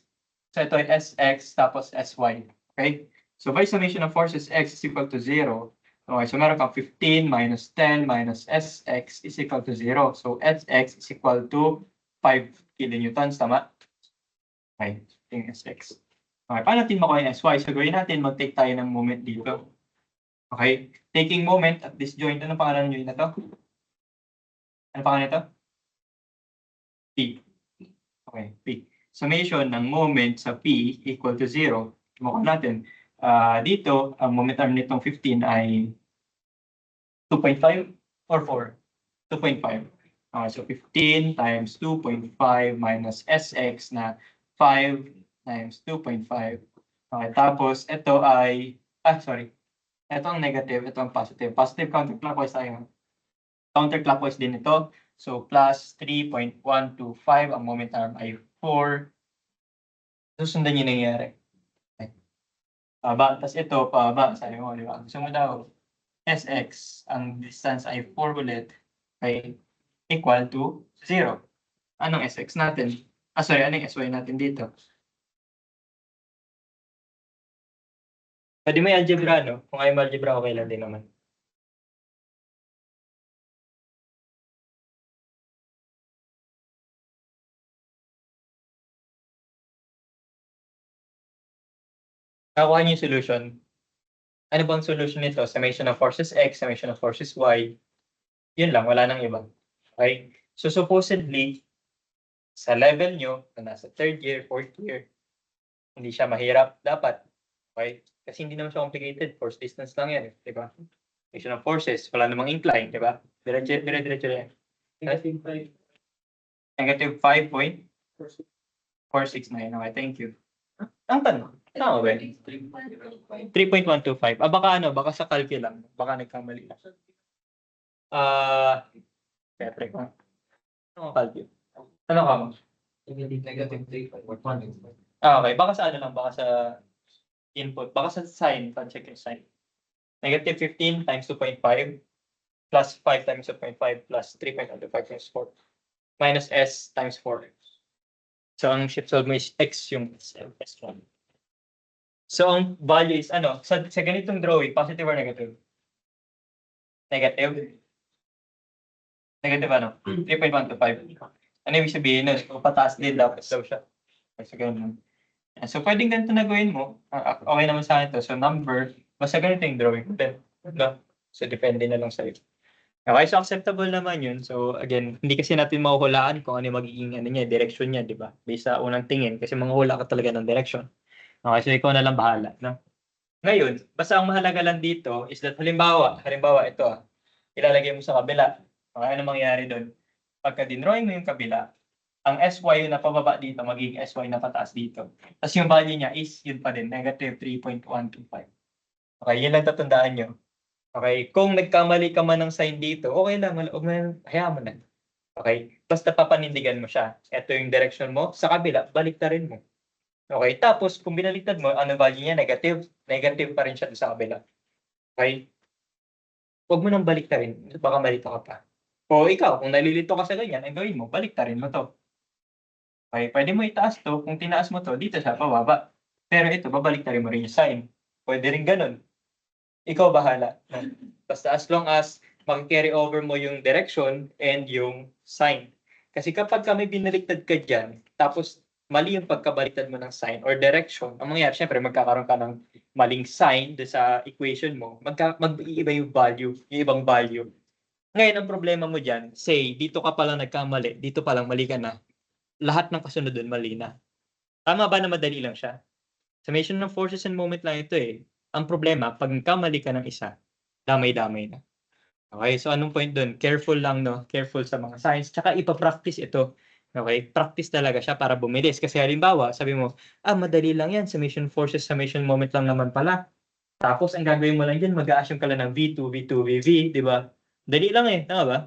So ito ay sx tapos sy. Okay? So by summation of forces x is equal to 0. Okay, so meron kang 15 minus 10 minus sx is equal to 0. So sx is equal to 5 kilonewtons, tama? Okay, yung sx. Okay, paano natin makuha yung sy? So gawin natin, mag-take tayo ng moment dito. Okay, taking moment at this joint. Anong pangalan ng joint na to? Anong pangalan nito? P. Okay, P. Summation ng moment sa P equal to 0. Mukha natin. Dito, ang moment arm nitong 15 ay 2.5 or 4? 2.5. Okay, so 15 times 2.5 minus Sx na 5 times 2.5. Okay, tapos ito ay, sorry. Ito ang negative, ito ang positive. Positive counterclockwise tayo. Counterclockwise din ito. So plus 3.125, ang moment arm ay 4. Susundan yung nangyayari. Okay. Tapos ito, pababa, sabi mo, di ba? Gusto mo daw, Sx, ang distance ay 4 ulit, okay, equal to 0. Anong Sx natin? Sorry, anong Sy natin dito? Pwede may algebra, no? Kung ayaw algebra, okay lang din naman. Nakuha niyo yung solution. Ano bang solution nito? Summation of forces x, summation of forces y. Yun lang, wala nang iba. Okay? So supposedly, sa level nyo, na nasa 3rd year, 4th year, hindi siya mahirap dapat. Okay? Kasi hindi naman siya complicated. Force distance lang yan. Di ba? Summation of forces, wala namang incline. Di ba? Dire-diretso yan. Negative 5.469. Okay, thank you. Ang tanong, tama ba? 3.125. Baka sa calc lang. Baka nagkamali lang. Siyempre ko. Ano calc? Ano ka mo? Negative 3.1. Okay, baka sa ano lang, baka sa input, baka sa sign, check yung sign. Negative 15 times 2.5 plus 5 times 2.5 plus 3.125 times 4 minus s times 4. So ang shift solve mo is x yung s1. So ang value is ano, sa ganitong drawing, positive or negative? Negative? Negative ano? 3.125. Ano ibig sabihin nun? So pataas din dapat daw siya. So ganun. So pwedeng ganito na gawin mo. Okay naman sa akin to. So number, basta ganito yung drawing. Then, no? So depende na lang sa'yo. Okay, so acceptable naman yun. So again, hindi kasi natin mahuhulaan kung ano yung magiging direction niya, di ba? Based sa unang tingin, kasi manguhula ka talaga ng direction. Okay, so ikaw na lang bahala, no? Ngayon, basta ang mahalaga lang dito is that halimbawa ito, ilalagay mo sa kabila. Okay, ano mangyayari doon? Pagka dinrawing mo yung kabila, ang SY na pababa dito, magiging SY na pataas dito. Tapos yung value niya is yun pa din, negative 3.125. Okay, yun lang tatandaan nyo. Okay, kung nagkamali ka man ng sign dito, okay lang, hayaan mo na. Okay, basta papanindigan mo siya. Ito yung direction mo, sa kabila, baliktarin mo. Okay, tapos kung binaliktad mo, ano value niya? Negative. Negative pa rin siya sa kabila. Okay? Huwag mo nang baliktarin, baka malito ka pa. O ikaw, kung nalilito ka sa ganyan, ang gawin mo, baliktarin mo to. Okay, pwede mo itaas to, kung tinaas mo to, dito siya, pababa. Pero ito, babaliktarin mo rin yung sign. Pwede rin ganun. Ikaw bahala. Basta as long as mag-carry over mo yung direction and yung sign. Kasi kapag kami binaliktad ka dyan, tapos mali yung pagkabaliktad mo ng sign or direction, ang mangyayari, syempre magkakaroon ka ng maling sign sa equation mo, mag-iiba yung value, yung ibang value. Ngayon, ang problema mo dyan, say, dito ka pala nagkamali, dito palang mali ka na, lahat ng kasunod dun mali na. Tama ba na madali lang siya? Summation ng forces and moment lang ito eh. Ang problema, pag nagkamali ka ng isa, damay-damay na. Okay, so anong point dun? Careful lang, no? Careful sa mga signs. Tsaka ipa-practice ito. Okay, practice talaga siya para bumilis. Kasi halimbawa, sabi mo, madali lang yan. Summation forces, summation moment lang naman pala. Tapos ang gagawin mo lang dyan, mag-a-assume ka lang ng V2, V2, VV, di ba? Dali lang eh, tama ba?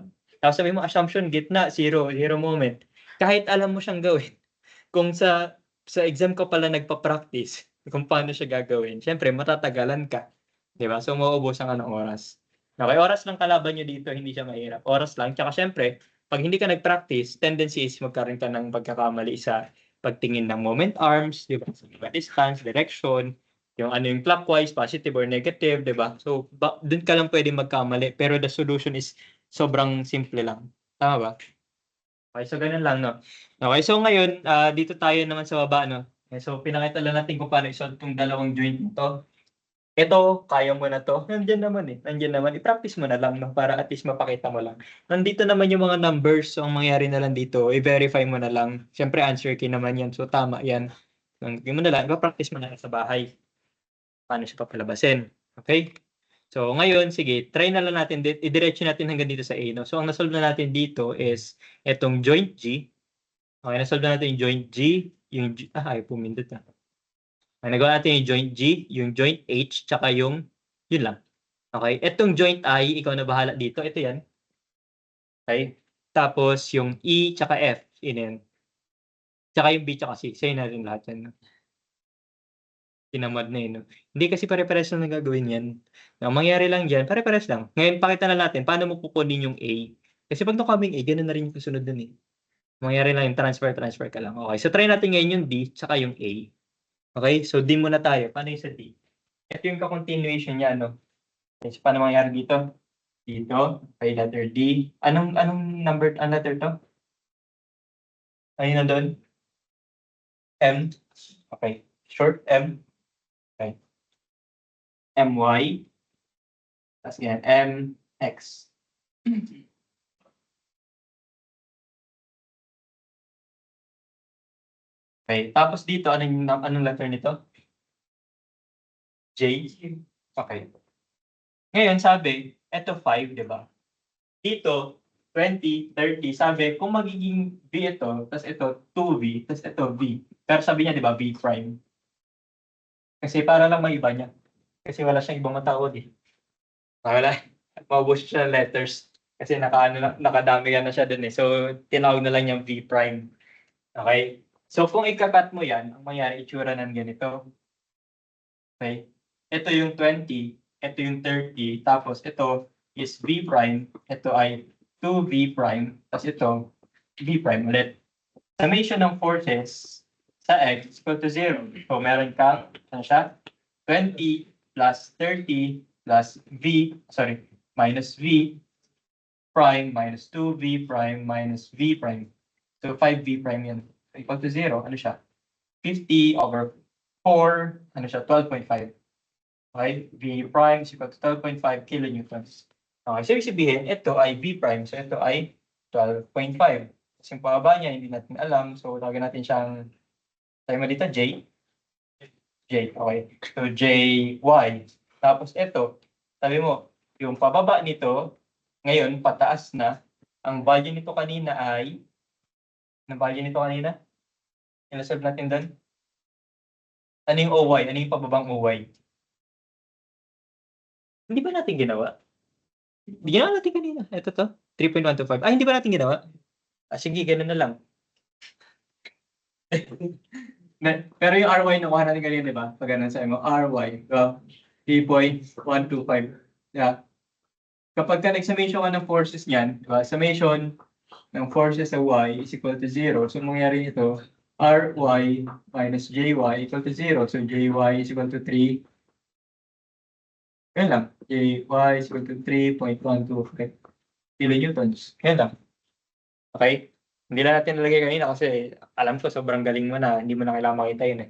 Tapos sabi mo, assumption, gitna, zero, zero moment. Kahit alam mo siyang gawin, kung sa exam ko pala nagpa-practice kung paano siya gagawin, syempre matatagalan ka. Di ba? So mauubusan ka ng oras. Okay, oras lang kalaban nyo dito, hindi siya mahirap. Oras lang. Tsaka syempre, pag hindi ka nag-practice, tendency is magkaroon ka ng pagkakamali sa pagtingin ng moment arms, di ba? Sa distance, direction, yung ano yung clockwise, positive or negative, di ba? So, dun ka lang pwede magkamali. Pero the solution is sobrang simple lang. Tama ba? Okay, so ganun lang, no? Okay, so ngayon, dito tayo naman sa baba, no? Okay, so pinakita lang natin kung paano isolve itong dalawang joint nito. Ito, kaya mo na to. Nandiyan naman eh. Nandiyan naman. I-practice mo na lang, no? Para at least mapakita mo lang. Nandito naman yung mga numbers. So, ang mangyari na lang dito, i-verify mo na lang. Siyempre, answer key naman yan. So, tama yan. Gawin mo na lang. Ipa-practice mo na lang sa bahay. Paano siya papalabasin. Okay? So, ngayon, sige, try na lang natin. I-diretso natin hanggang dito sa A, no? So, ang nasolve na natin dito is itong joint G. Okay, nasolve na natin yung joint G. Yung G, ay, pumindot na. Nagawa natin yung joint G, yung joint H, tsaka yung, yun lang. Okay, itong joint I, ikaw na bahala dito. Ito yan. Okay, tapos yung E, tsaka F, yun yan. Tsaka yung B, tsaka C. Sa'yo na rin lahat yan. Tinamad na yun. No? Hindi kasi pare-pares lang na gagawin yan. Ang mangyari lang dyan, pare-pares lang. Ngayon, pakita na natin, paano mo kukunin yung A. Kasi pag nakaming A, ganun na rin yung kasunod dun eh. Mangyari lang yung transfer ka lang. Okay, so try natin ngayon yung D, tsaka yung A. Okay, so D muna tayo. Paano yung sa D? Ito yung ka-continuation niya, no? Okay, so paano mangyari dito? Dito, kay letter D. Anong number, ang letter to? Ayun na doon? M. Okay, short M. Okay. MY. Tapos yan, MX. Okay, tapos dito, anong letter nito? J. Okay. Ngayon, sabi, ito 5, di ba? Dito, 20, 30, sabi, kung magiging V ito, tapos ito 2V, tapos ito V. Pero sabi niya, di ba, V prime. Kasi para lang maiba niya. Kasi wala siyang ibang matawag eh. Wala. Maubos siya ng letters. Kasi nakadami na siya dun eh. So, tinawag na lang niyang V prime. Okay? So, kung ikakat mo yan, ang mangyari, itsura ng ganito. Okay? Ito yung 20, ito yung 30, tapos ito is V prime, ito ay 2V prime, tapos ito V prime ulit. Summation ng forces sa X is equal to 0. So, meron kang, ano siya? 20 plus 30 plus V, minus V prime minus 2V prime minus V prime. So, 5V prime yan. So, equal to 0. Ano siya? 50 over 4, ano siya? 12.5. Okay? V prime is equal to 12.5 kilonewtons. Okay, so ibig sabihin, ito ay V prime. So, ito ay 12.5. Kasi yung pababa niya, hindi natin alam. So, tawagin natin siyang, tayo mo dito, J. Okay. So, JY. Tapos, ito, sabi mo, yung pababa nito, ngayon, pataas na. Ang value nito kanina ay, ang value nito kanina? Inasolve natin doon? Ano yung OY? Ano yung pababang OY? Hindi ba natin ginawa? Ginawa natin kanina. Ito to. 3.125. Hindi ba natin ginawa? Sige, ganun na lang. Pero yung RY nakuha natin kanina, di ba? Pag ganun sa mo, RY. 3.125. Yeah. Kapag ka nag-summation ka ng forces niyan, di ba? Summation ng forces sa Y is equal to 0. So, mangyari ito, RY minus JY equal to 0. So, JY is equal to 3. Yan lang. JY is equal to 3.125 kilonewtons. Yan lang. Okay? Hindi na natin nalagay kanina kasi alam ko sobrang galing mo na hindi mo na kailangan makita yun eh.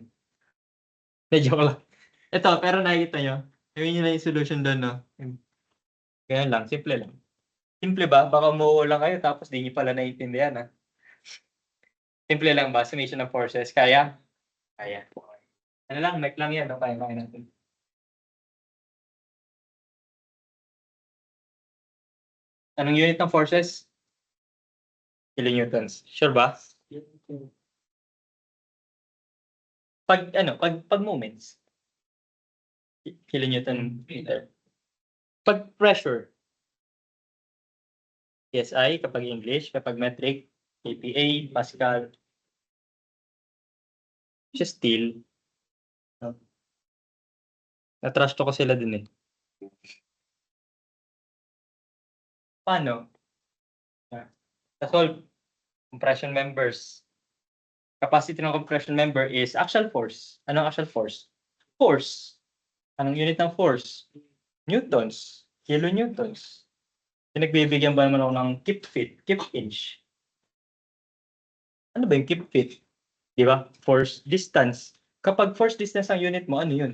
Joke lang. Ito, pero nakikita nyo. Gawin nyo na yung solution doon, no? Ganyan lang, simple lang. Simple ba? Baka lang kayo tapos di nyo pala naiintindihan, ha? Simple lang ba? Summation of forces. Kaya? Kaya. Ano lang, mic lang yan. No? Kaya natin. Anong unit ng forces? Kilonewtons. Sure ba? Pag moments. Kilonewton meter. Pag pressure. PSI kapag English, kapag metric, kPa, Pascal. Siya steel. No? Na-trust ko sila dun eh. Paano? Solve compression members. Capacity ng compression member is axial force. Anong axial force? Force. Anong unit ng force? Newtons. Kilonewtons. Pinagbibigyan ba naman ako ng kip feet, kip inch? Ano ba yung kip feet? Di ba? Force distance. Kapag force distance ang unit mo, ano yun?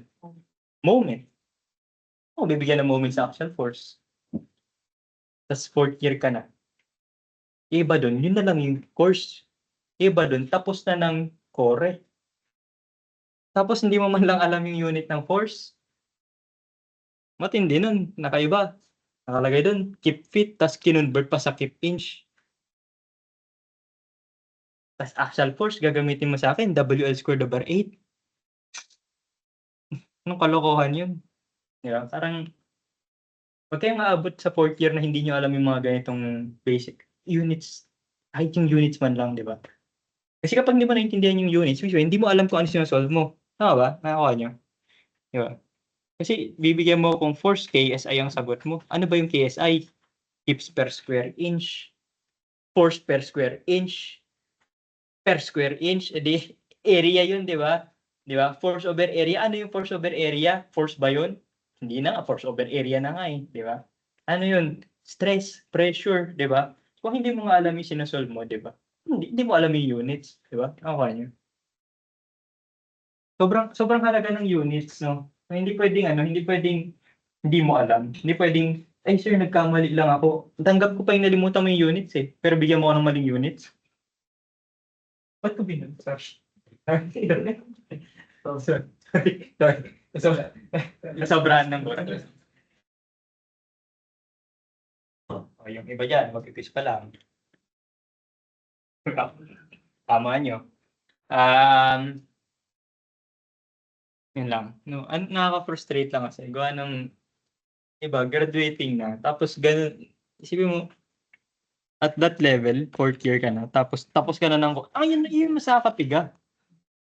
Moment. O, bibigyan ng moment sa axial force. Tapos fourth year ka na. Iba dun, yun na lang yung course. Iba dun, tapos na ng core. Tapos hindi mo man lang alam yung unit ng force. Matindi nun, nakaiba. Nakalagay dun, kip feet, tapos kinonvert pa sa kip inch. Tapos axial force, gagamitin mo sa akin, WL squared over 8. Anong kalokohan yun? Diba? Parang, huwag kayong maabot sa fourth year na hindi nyo alam yung mga ganitong basic units. Kahit yung units man lang, di ba? Kasi kapag hindi mo naintindihan yung units, usually, hindi mo alam kung ano sinasolve mo. Tama ba? Nakakuha nyo? Di ba? Kasi bibigyan mo kung force KSI ang sagot mo. Ano ba yung KSI? Kips per square inch. Force per square inch. Per square inch. Edi, area yun, di ba? Di ba? Force over area. Ano yung force over area? Force ba yun? Hindi na nga. Force over area na nga eh. Di ba? Ano yun? Stress, pressure, di ba? Kung hindi mo nga alam yung sinasolve mo, di ba? Hindi mo alam yung units, di ba? Ako nyo. Sobrang halaga ng units, no? Hindi pwedeng hindi mo alam. Hindi pwedeng, ay sir, nagkamali lang ako. Tanggap ko pa yung nalimutan mo yung units eh. Pero bigyan mo ako ng maling units. Ba't ko binun? Sorry. Sorry. Nasobrahan ng oras. O, yung iba dyan, mag-ipis pa lang. Tama nyo. Yun lang. No, nakaka-frustrate lang kasi. Gawa ng iba, graduating na. Tapos ganun, isipin mo, at that level, fourth year ka na, tapos ka na ng, yun sa kapiga.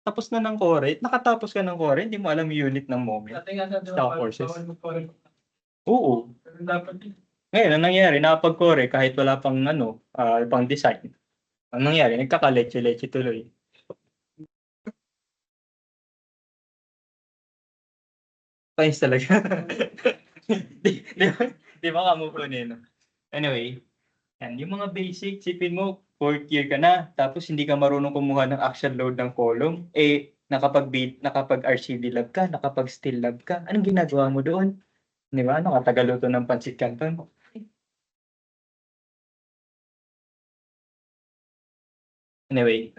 Tapos na ng core, nakatapos ka ng core, hindi mo alam yung unit ng moment. Dati nga sabi Stock mo, courses. bawal mag-core. Oo. Pero dapat Ngayon, ang nangyari, nakapag-core kahit wala pang pang design. Ang nangyari, nagkaka-leche-leche tuloy. Science talaga. di ba ka-move on eh, no? Anyway, yan, yung mga basic, sipin mo, fourth year ka na, tapos hindi ka marunong kumuha ng action load ng column, nakapag-RCD lab ka, nakapag-still lab ka, anong ginagawa mo doon? Di ba? Nakatagaluto ng pancit canton. Anyway,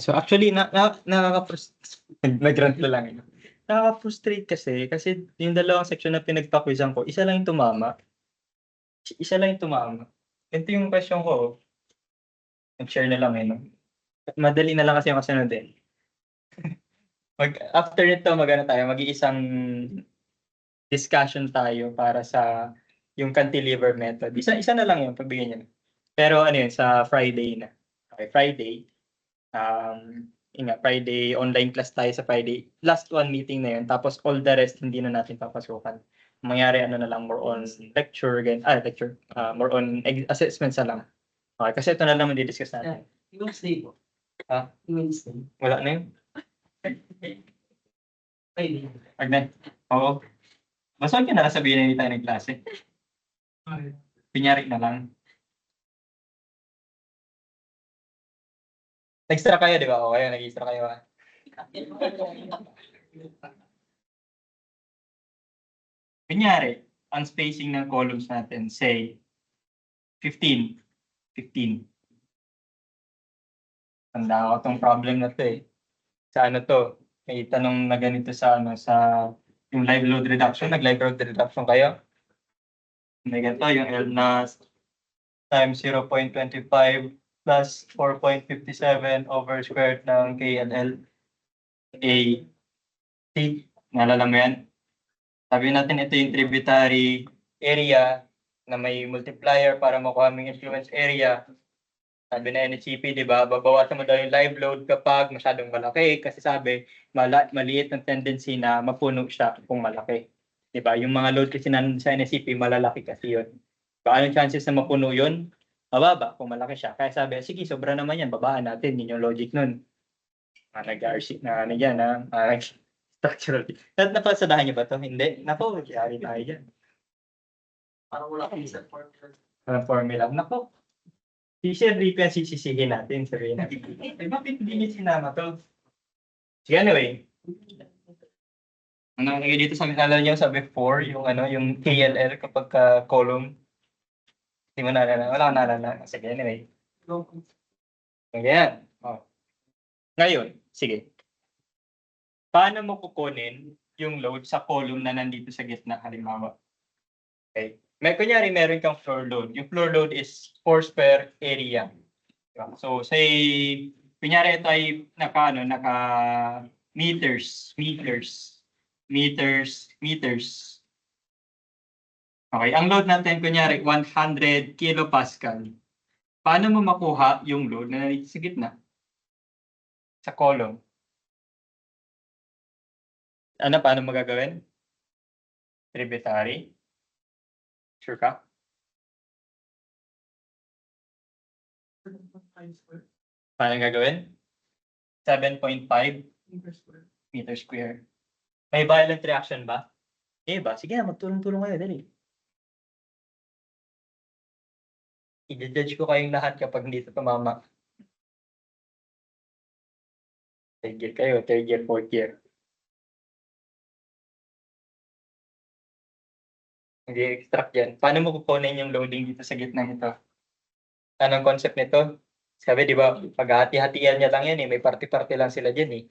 so actually, nag-rant na lang. Nakaka-frustrate kasi yung dalawang section na pinagpa-quizan ko, isa lang yung tumama. Isa lang yung tumama. Ito yung question ko, nag-share na lang no? Madali na lang kasi yung kasunod eh. After nito, mag-iisang discussion tayo para sa yung cantilever method. Isa na lang yun, pagbigyan niya. Pero ano yun, sa Friday na. Okay, Friday. Friday, online class tayo sa Friday. Last one meeting na yun. Tapos all the rest, hindi na natin papasukan. Mangyari na lang, more on lecture, more on assessments na lang. Okay, kasi ito na naman di-discuss natin. Wednesday po. Ha? Wednesday. Wala na yun? Friday. Agna? Oo. Basta huwag ka na lang sabihin na hindi tayo nagklase. Pinyari na lang. Nag-extra kayo, di ba? O kayo, nag-extra kayo. Pinyari, ang spacing ng columns natin, say, 15. 15. Tanda ko itong problem na to eh. Sa ano to? May tanong na ganito sa yung live load reduction. Nag-live load reduction kayo? May ganito yung L na times 0.25 plus 4.57 over square root ng K and L. A. T. Naalala mo yan? Sabi natin ito yung tributary area na may multiplier para makuha mo yung influence area. Sabi na NHCP, di ba? Babawasan mo daw yung live load kapag masyadong malaki kasi sabi, maliit ang tendency na mapuno siya kung malaki. Di ba? Yung mga load kasi sa NHCP, malalaki kasi yun. Paano chances na mapuno yun? Mababa kung malaki siya. Kaya sabi, sige, sobra naman yan, babaan natin. Yun yung logic nun. Nag-RC na ano yan, structural. Napasadahan niyo ba to? Hindi. Napo, magyari tayo dyan. Parang wala akong isa for Ang formula. Napo, si Sir Rico yan sisisihin natin. Sabihin natin, bakit hindi niya sinama to? Sige, anyway. Ang nakalagay dito sa alala niyo, sabi 4, yung yung KLL kapag column. Hindi mo naalala. Wala akong naalala. Sige, anyway. Ganyan. Oh. Ngayon, sige. Paano mo kukunin yung load sa column na nandito sa gitna, halimbawa? Okay. Kunyari, meron kang floor load. Yung floor load is force per area. Diba? So, say, kunyari ito ay naka meters. Okay, ang load natin, kunyari, 100 kilopascal. Paano mo makuha yung load na nandito sa gitna? Sa column. Paano mo gagawin? Tributary? Sure ka? Paano gagawin? 7.5 meter square. May violent reaction ba? Ba? Sige na, magtulong-tulong kayo, dali. I-judge ko kayong lahat kapag hindi ito tumama. Third year kayo, third year, fourth year. Hindi extract yan. Paano mo kukunin yung loading dito sa gitna nito? Anong concept nito? Sabi, di ba, paghati-hatian niya lang yan eh. May party-party lang sila dyan eh.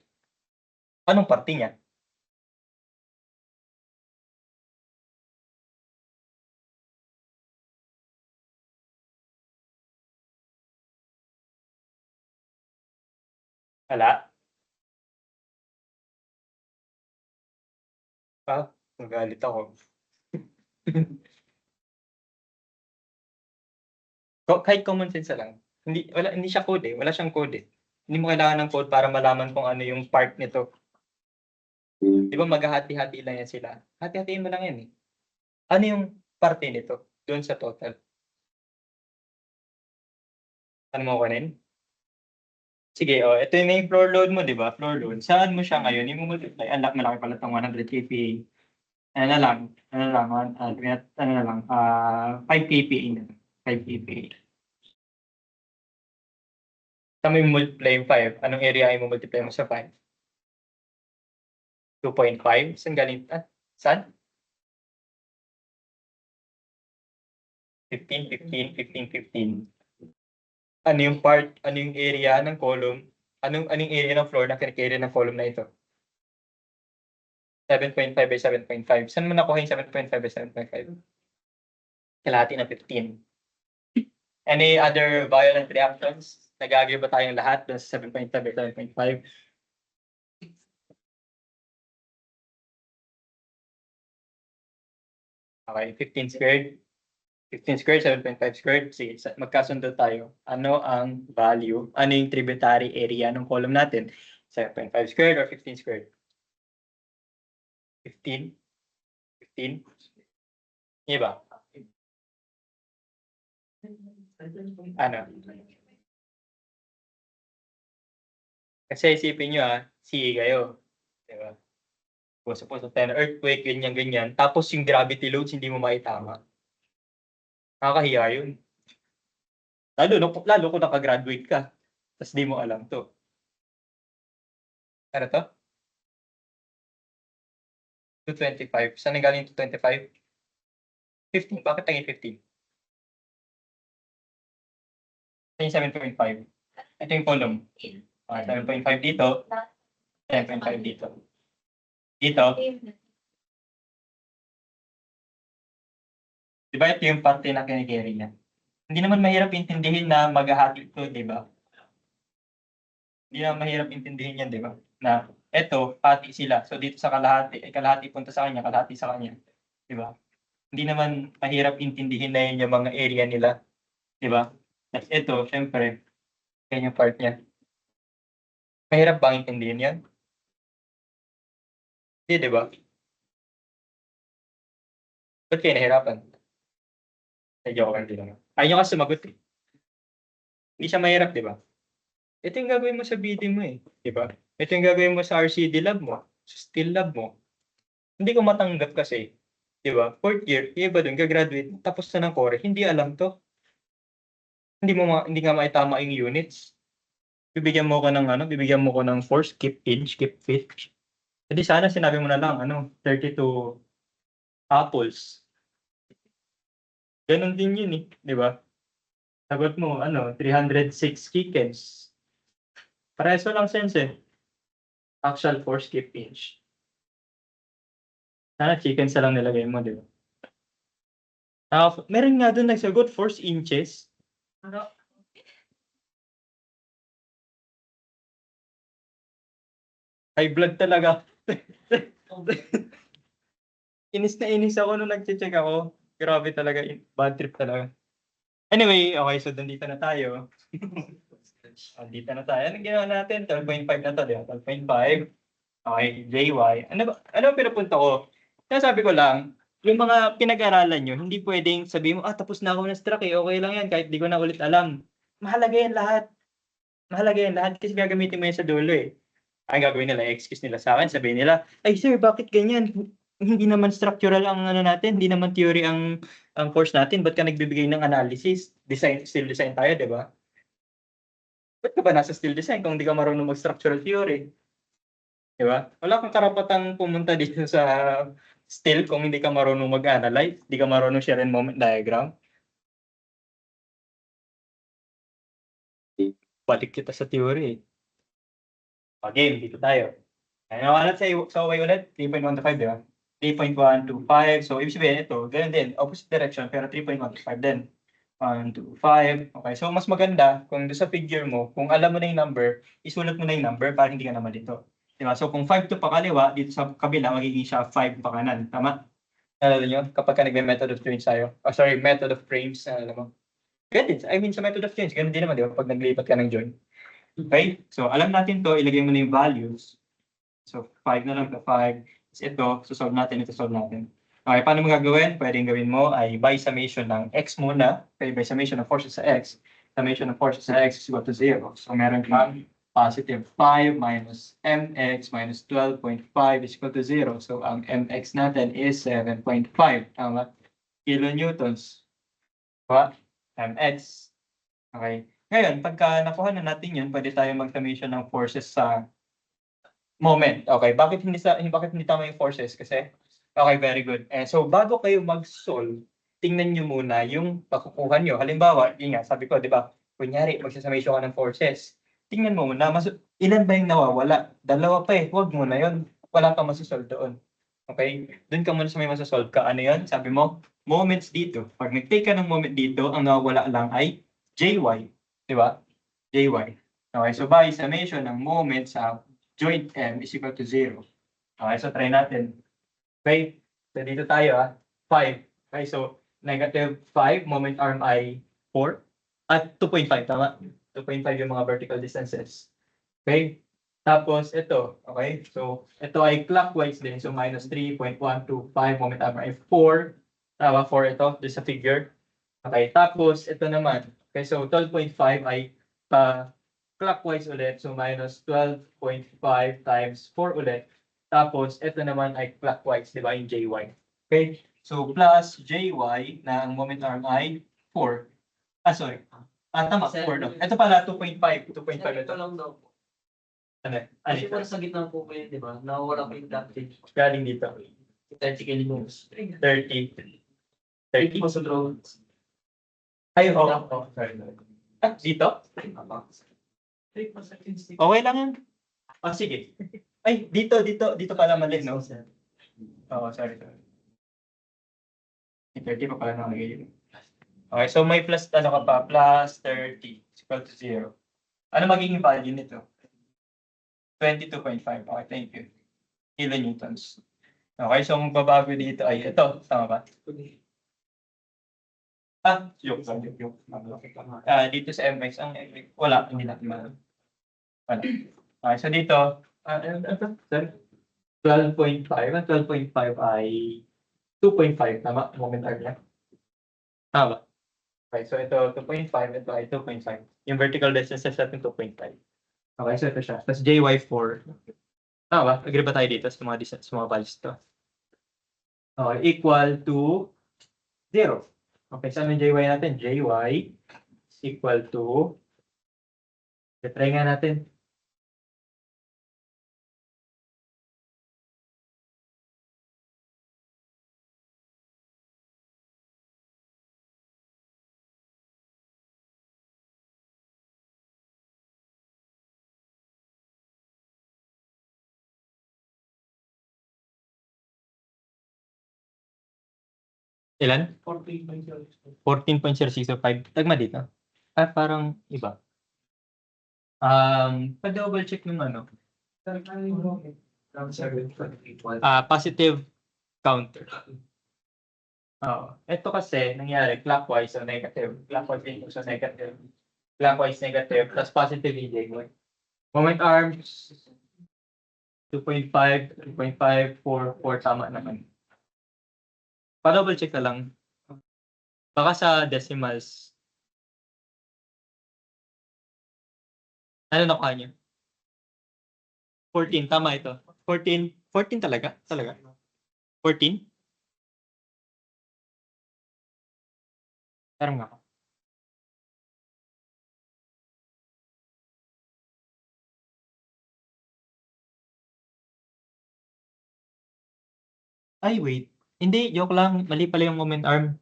Anong party niya? Wala? Magalit ako. Kahit common sense lang. Hindi siya code eh. Wala siyang code eh. Hindi mo kailangan ng code para malaman kung ano yung part nito. Di ba maghahati-hati lang yan sila? Hati-hatiin mo lang yan eh. Ano yung parte nito doon sa total? Ano mo kunin? Sige, ito yung main floor load mo, di ba? Floor load. Saan mo siya ngayon? Yung multiply. Malaki pala itong 100 kPa. Ano na lang? 5 kPa na. 5 kPa. Saan mo yung multiply yung 5? Anong area ay mo multiply mo sa 5? 2.5? Saan galing? Saan? 15, 15, 15, 15. Ano yung part, ano yung area ng column? Anong area ng floor na kinikarry ng column na ito? 7.5 by 7.5. Saan mo nakuha yung 7.5 by 7.5? Kalahati ng 15. Any other violent reactions? Nag-agree ba tayong lahat doon sa 7.5 by 7.5? Okay, 15 squared. 15 squared, 7.5 squared. Sige, magkasundo tayo. Ano ang value? Ano yung tributary area ng column natin? 7.5 squared or 15 squared? 15? 15? Hindi ba? Ano? Kasi isipin nyo CA kayo. Diba? Suppose earthquake, ganyan. Tapos yung gravity loads hindi mo maitama. Nakakahiya yun. Lalo kung nakagraduate ka. Tapos di mo alam to. Ano to? 225. Saan galing 225? 15. Bakit naging 15? Ito yung 7.5. Ito yung column. 7.5 dito. 7.5 dito. Dito. Di ba ito yung parte na kinikerry niya? Hindi naman mahirap intindihin na maghahati ito, di ba? Hindi naman mahirap intindihin yan, di ba? Na eto, hati sila. So dito sa kalahati, kalahati punta sa kanya, kalahati sa kanya. Di ba? Hindi naman mahirap intindihin na yun yung mga area nila. Di ba? At ito, syempre, yan yung part niya. Mahirap bang intindihin yan? Hindi, di ba? Ba't kayo nahirapan? Medyo okay, hindi naman. Ayaw nyo kasi sumagot eh. Hindi siya mahirap, di ba? Ito yung gagawin mo sa BD mo eh. Di ba? Ito yung gagawin mo sa RCD lab mo. Sa still lab mo. Hindi ko matanggap kasi. Di ba? Fourth year, yung iba dun, gagraduate, tapos na ng core, hindi alam to. Hindi nga maitama yung units. Bibigyan mo ko ng bibigyan mo ko ng force, keep inch, keep fit. Hindi sana sinabi mo na lang, 32 apples. Ganon din yun eh, di ba? Sagot mo, 306 chickens. Pareso lang sense eh. Actual force, keep inch. Sana chickens na lang nilagay mo, di ba? Meron nga doon nagsagot, force inches. High blood talaga. Inis na inis ako nung nag-check ako. Grabe talaga, bad trip talaga. Anyway, okay, so nandito na tayo. Nandito na tayo. Anong ginawa natin? 12.5 na to, di ba? 12.5. Okay, JY. Ano pinapunta ko? Sabi ko lang, yung mga pinag-aralan nyo, hindi pwedeng sabihin mo, tapos na ako ng struck eh, okay lang yan, kahit di ko na ulit alam. Mahalaga yan lahat. Mahalaga yan lahat kasi gagamitin mo yan sa dulo eh. Ang gagawin nila, excuse nila sa akin, sabihin nila, ay sir, bakit ganyan? Hindi naman structural ang natin, hindi naman theory ang course natin, ba't ka nagbibigay ng analysis? Still design tayo, di ba? Ba't ka ba nasa still design kung hindi ka marunong mag-structural theory? Di ba? Wala kang karapatang pumunta dito sa still kung hindi ka marunong mag-analyze, hindi ka marunong share and moment diagram. Balik kita sa theory. Game, dito tayo. Let's say, so way ulit, 3.125, di ba? 3.125. So, ibig sabihin ito, ganun din, opposite direction, pero 3.125 din. 125. Okay, so mas maganda kung doon sa figure mo, kung alam mo na yung number, isulat mo na yung number para hindi ka na malito. Diba? So, kung 5 to pakaliwa, dito sa kabila, magiging siya 5 pa kanan. Tama? Alam nyo? Kapag ka nagme-method of change tayo. Method of frames. Alam mo? Ganun din. I mean, sa method of change, ganun din naman, di ba? Pag naglipat ka ng join. Okay? So, alam natin to, ilagay mo na yung values. So, 5 na lang to 5. Ito, solve natin, ito solve natin. Okay, paano mo gagawin? Pwedeng gawin mo ay by summation ng x muna. Okay, by summation ng forces sa x. Summation ng forces sa x is equal to 0. So, meron kang positive 5 minus mx minus 12.5 is equal to 0. So, ang mx natin is 7.5. Tama? Kilonewtons. Diba? Mx. Okay. Ngayon, pagka nakuha na natin yun, pwede tayo mag-summation ng forces sa moment. Okay, bakit hindi tama yung forces? Kasi, okay, very good. So, bago kayo mag-solve, tingnan nyo muna yung pakukuha nyo. Halimbawa, yun nga, sabi ko, di ba, kunyari, magsasummation ka ng forces. Tingnan mo muna, ilan ba yung nawawala? Dalawa pa eh, huwag mo na yun. Wala kang masasolve doon. Okay? Doon ka muna sa may masasolve ka. Ano yun? Sabi mo, moments dito. Pag nag-take ka ng moment dito, ang nawawala lang ay JY. Di ba? JY. Okay, so by summation ng moment sa joint M is equal to 0. Okay, so try natin. Okay, so dito tayo 5. Okay, so negative 5, moment arm ay 4. At 2.5, tama? 2.5 yung mga vertical distances. Okay, tapos ito, okay, so ito ay clockwise din. So minus 3.125, moment arm ay 4. Tama, 4 ito, doon sa figure. Okay, tapos ito naman. Okay, so 12.5 ay clockwise ulit. So minus 12.5 times 4 ulit. Tapos ito naman ay clockwise, di ba, yung JY. Okay, so plus JY na ang moment arm ay 4. Sorry. Tama, 4 no. Ito pala 2.5. 2.5 ito. lang daw po. Ano? Kasi para sa gitna po kayo, di ba? Nawawala pa yung dati. Galing dito. 30 kilograms. 30. 30 30? po sa drones. Ay, sorry. Dito? Okay lang yan. Sige. Ay, dito pala mali, no? Oo, sorry. 30 pa pala nakalagay yun. Okay, so may plus, ano ka pa, plus 30 is equal to 0. Ano magiging value nito? 22.5. Okay, thank you. Kilonewtons. Okay, so ang babago dito ay ito. Tama ba? Joke lang. Dito sa MX, ang MX, wala. Hindi natin wala. Okay, so dito, sorry. 12.5. Ang 12.5 ay 2.5. Tama? Moment niya. Tama ba? Okay, so ito 2.5, ito ay 2.5. Yung vertical distance sa atin 2.5. Okay, so ito siya. Tapos JY4. Tama ba? Agree ba tayo dito sa mga distance, sa mga values ito? Okay, equal to 0. Okay, saan yung JY natin? JY is equal to, try nga natin. Ilan? 14.0605. Tagma dito. Parang iba. Pa-double check ng ano. Positive counter. Ito kasi nangyari clockwise o negative. Clockwise equals o negative. Clockwise negative plus positive EJ. Moment arms 2.5, 3.5, 4, 4 tama naman. Pa-double check na lang. Baka sa decimals. Ano nakuha niyo? 14, tama ito. 14 talaga? Talaga? 14? Parang nga. Ay, wait. Hindi, joke lang. Mali pala yung moment arm.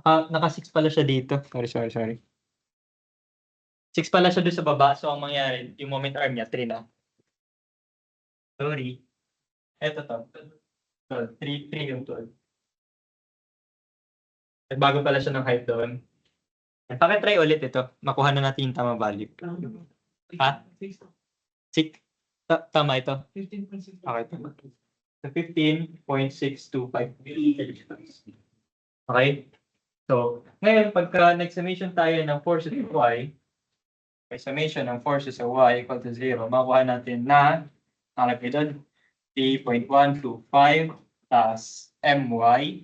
Naka 6 pala siya dito. Sorry. 6 pala siya doon sa baba. So, ang mangyari, yung moment arm niya, 3 na. Sorry. Eto to. 12. 3 yung 12. Bago pala siya ng height doon. Pakitry ulit ito. Makuha na natin yung tamang value. Ha? 6? Tama ito. 15.6. Okay, tama. So, 15.625. Okay? So, ngayon, pagka nag-summation tayo ng forces of y, may summation ng forces of y equal to 0, makuha natin na, nakalagay doon, 3.125 plus my,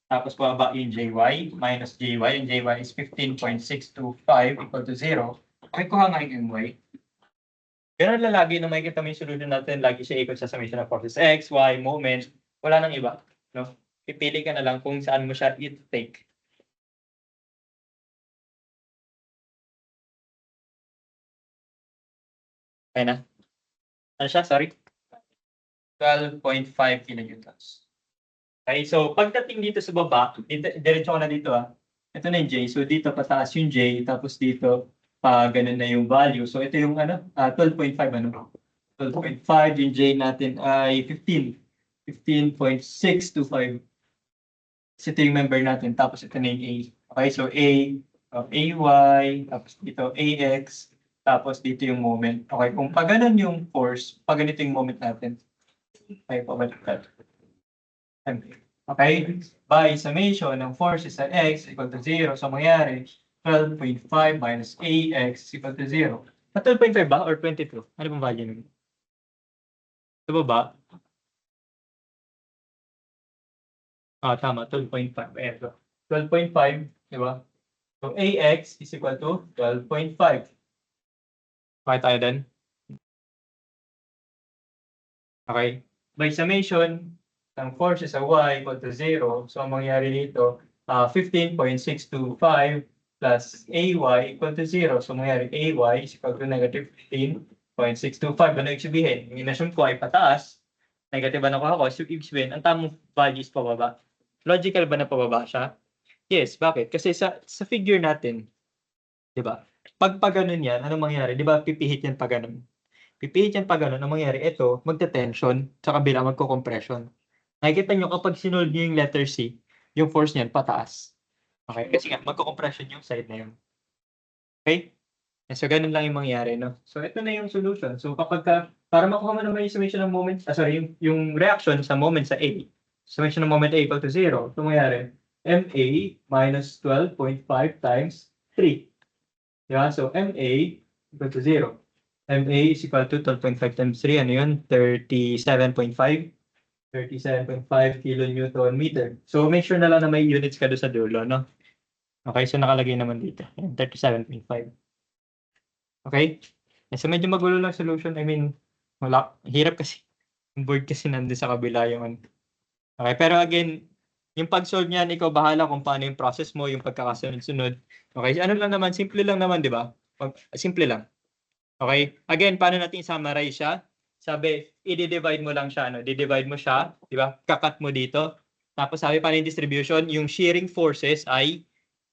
tapos baba yung jy, minus jy, yung jy is 15.625 equal to 0, okay, kuha nga yung my. Ganun lang lagi na makikita mo yung solution natin, lagi siya equal sa summation ng forces x, y, moment, wala nang iba. No? Pipili ka na lang kung saan mo siya i-take. Okay na? Ano siya? Sorry? 12.5 kilonewtons. Okay, so pagdating dito sa baba, diretso ko na dito Ito na yung J. So dito pataas yung J, tapos dito ganun na yung value. So ito yung 12.5 12.5, yung J natin ay 15. 15.625. So ito yung member natin, tapos ito na yung A. Okay, so A, AY, tapos dito AX, tapos dito yung moment. Okay, kung pag ganun yung force, pag ganito yung moment natin, ay pabaliktad. Okay, by summation ng forces sa x equal to 0, so mangyari 12.5 minus ax equal to 0. 12.5 ba or 22? Ano bang value nun? Sa baba? Tama, 12.5. Eto. 12.5, di ba? So ax is equal to 12.5. Okay tayo din? Okay. By summation ng forces sa y equal to 0, so ang mangyari dito, 15.625 plus ay equal to 0. So mangyari ay is equal to negative 15.625. Ano ibig sabihin? Yung inassume ko ay pataas, negative na nakuha ko, so ibig sabihin, ang tamang value is pababa. Logical ba na pababa siya? Yes, bakit? Kasi sa figure natin, di ba? Pag ganun yan, ano mangyari? Di ba pipihit yan pag ganun? Pipihit yan pag ganun, ang mangyari, ito, magte-tension, sa kabila magko-compression. Nakikita nyo kapag sinolve nyo yung letter C, yung force niyan pataas. Okay? Kasi nga, magko-compression yung side na yun. Okay? So, ganun lang yung mangyayari, no? So, ito na yung solution. So, para makuha mo naman yung summation ng moment, yung reaction sa moment sa A, summation ng moment A equal to 0, ito mangyayari, MA minus 12.5 times 3. Diba? So, MA equal to 0. MA is equal to 12.5 times 3. Ano yun? 37.5. 37.5 kilonewton meter. So, make sure na lang na may units ka doon sa dulo, no? Okay, so nakalagay naman dito. 37.5. Okay? So, medyo magulo lang solution. I mean, wala. Hirap kasi. Yung board kasi nandun sa kabila yung ano. Okay, pero again, yung pag-solve niyan, ikaw bahala kung paano yung process mo, yung pagkakasunod-sunod. Okay, ano lang naman, simple lang naman, di ba? Simple lang. Okay? Again, paano natin i-summarize siya? Sabi, i-divide mo lang siya, no? Di-divide mo siya, di ba? Kakat mo dito. Tapos sabi pa yung distribution, yung shearing forces ay,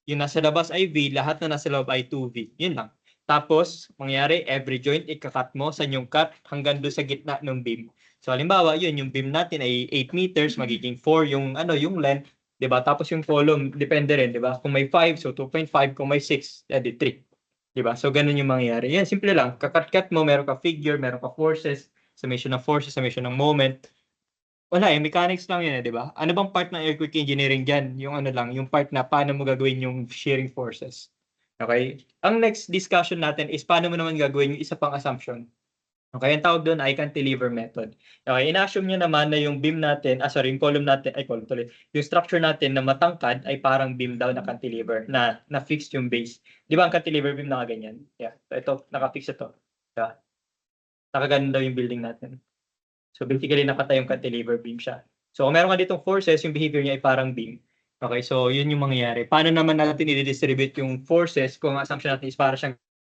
yung nasa labas ay V, lahat na nasa loob ay 2V. Yun lang. Tapos, mangyari, every joint, ikakat mo sa yung cut hanggang doon sa gitna ng beam. So, halimbawa, yun, yung beam natin ay 8 meters, magiging 4 yung, yung length, di ba? Tapos yung column, depende rin, di ba? Kung may 5, so 2.5. Kung may 6, edi 3. Diba? So, ganun yung mangyayari. Yan, simple lang. Kakat-cut mo, meron ka figure, meron ka forces, summation ng forces, summation ng moment. Wala mechanics lang yan di ba? Ano bang part ng earthquake engineering dyan? Yung ano lang, yung part na paano mo gagawin yung shearing forces. Okay? Ang next discussion natin is paano mo naman gagawin yung isa pang assumption. Okay, ang tawag doon ay cantilever method. Okay, ina-assume niya naman na yung beam natin, yung column natin, column tuloy, yung structure natin na matangkad ay parang beam daw na cantilever, na fixed yung base. Di ba ang cantilever beam nakaganyan? Yeah, so ito, naka-fix ito. Yeah. Nakaganon daw yung building natin. So basically, nakatay yung cantilever beam siya. So kung meron ka ditong forces, yung behavior niya ay parang beam. Okay, so yun yung mangyayari. Paano naman natin i-distribute yung forces kung ang assumption natin is para siyang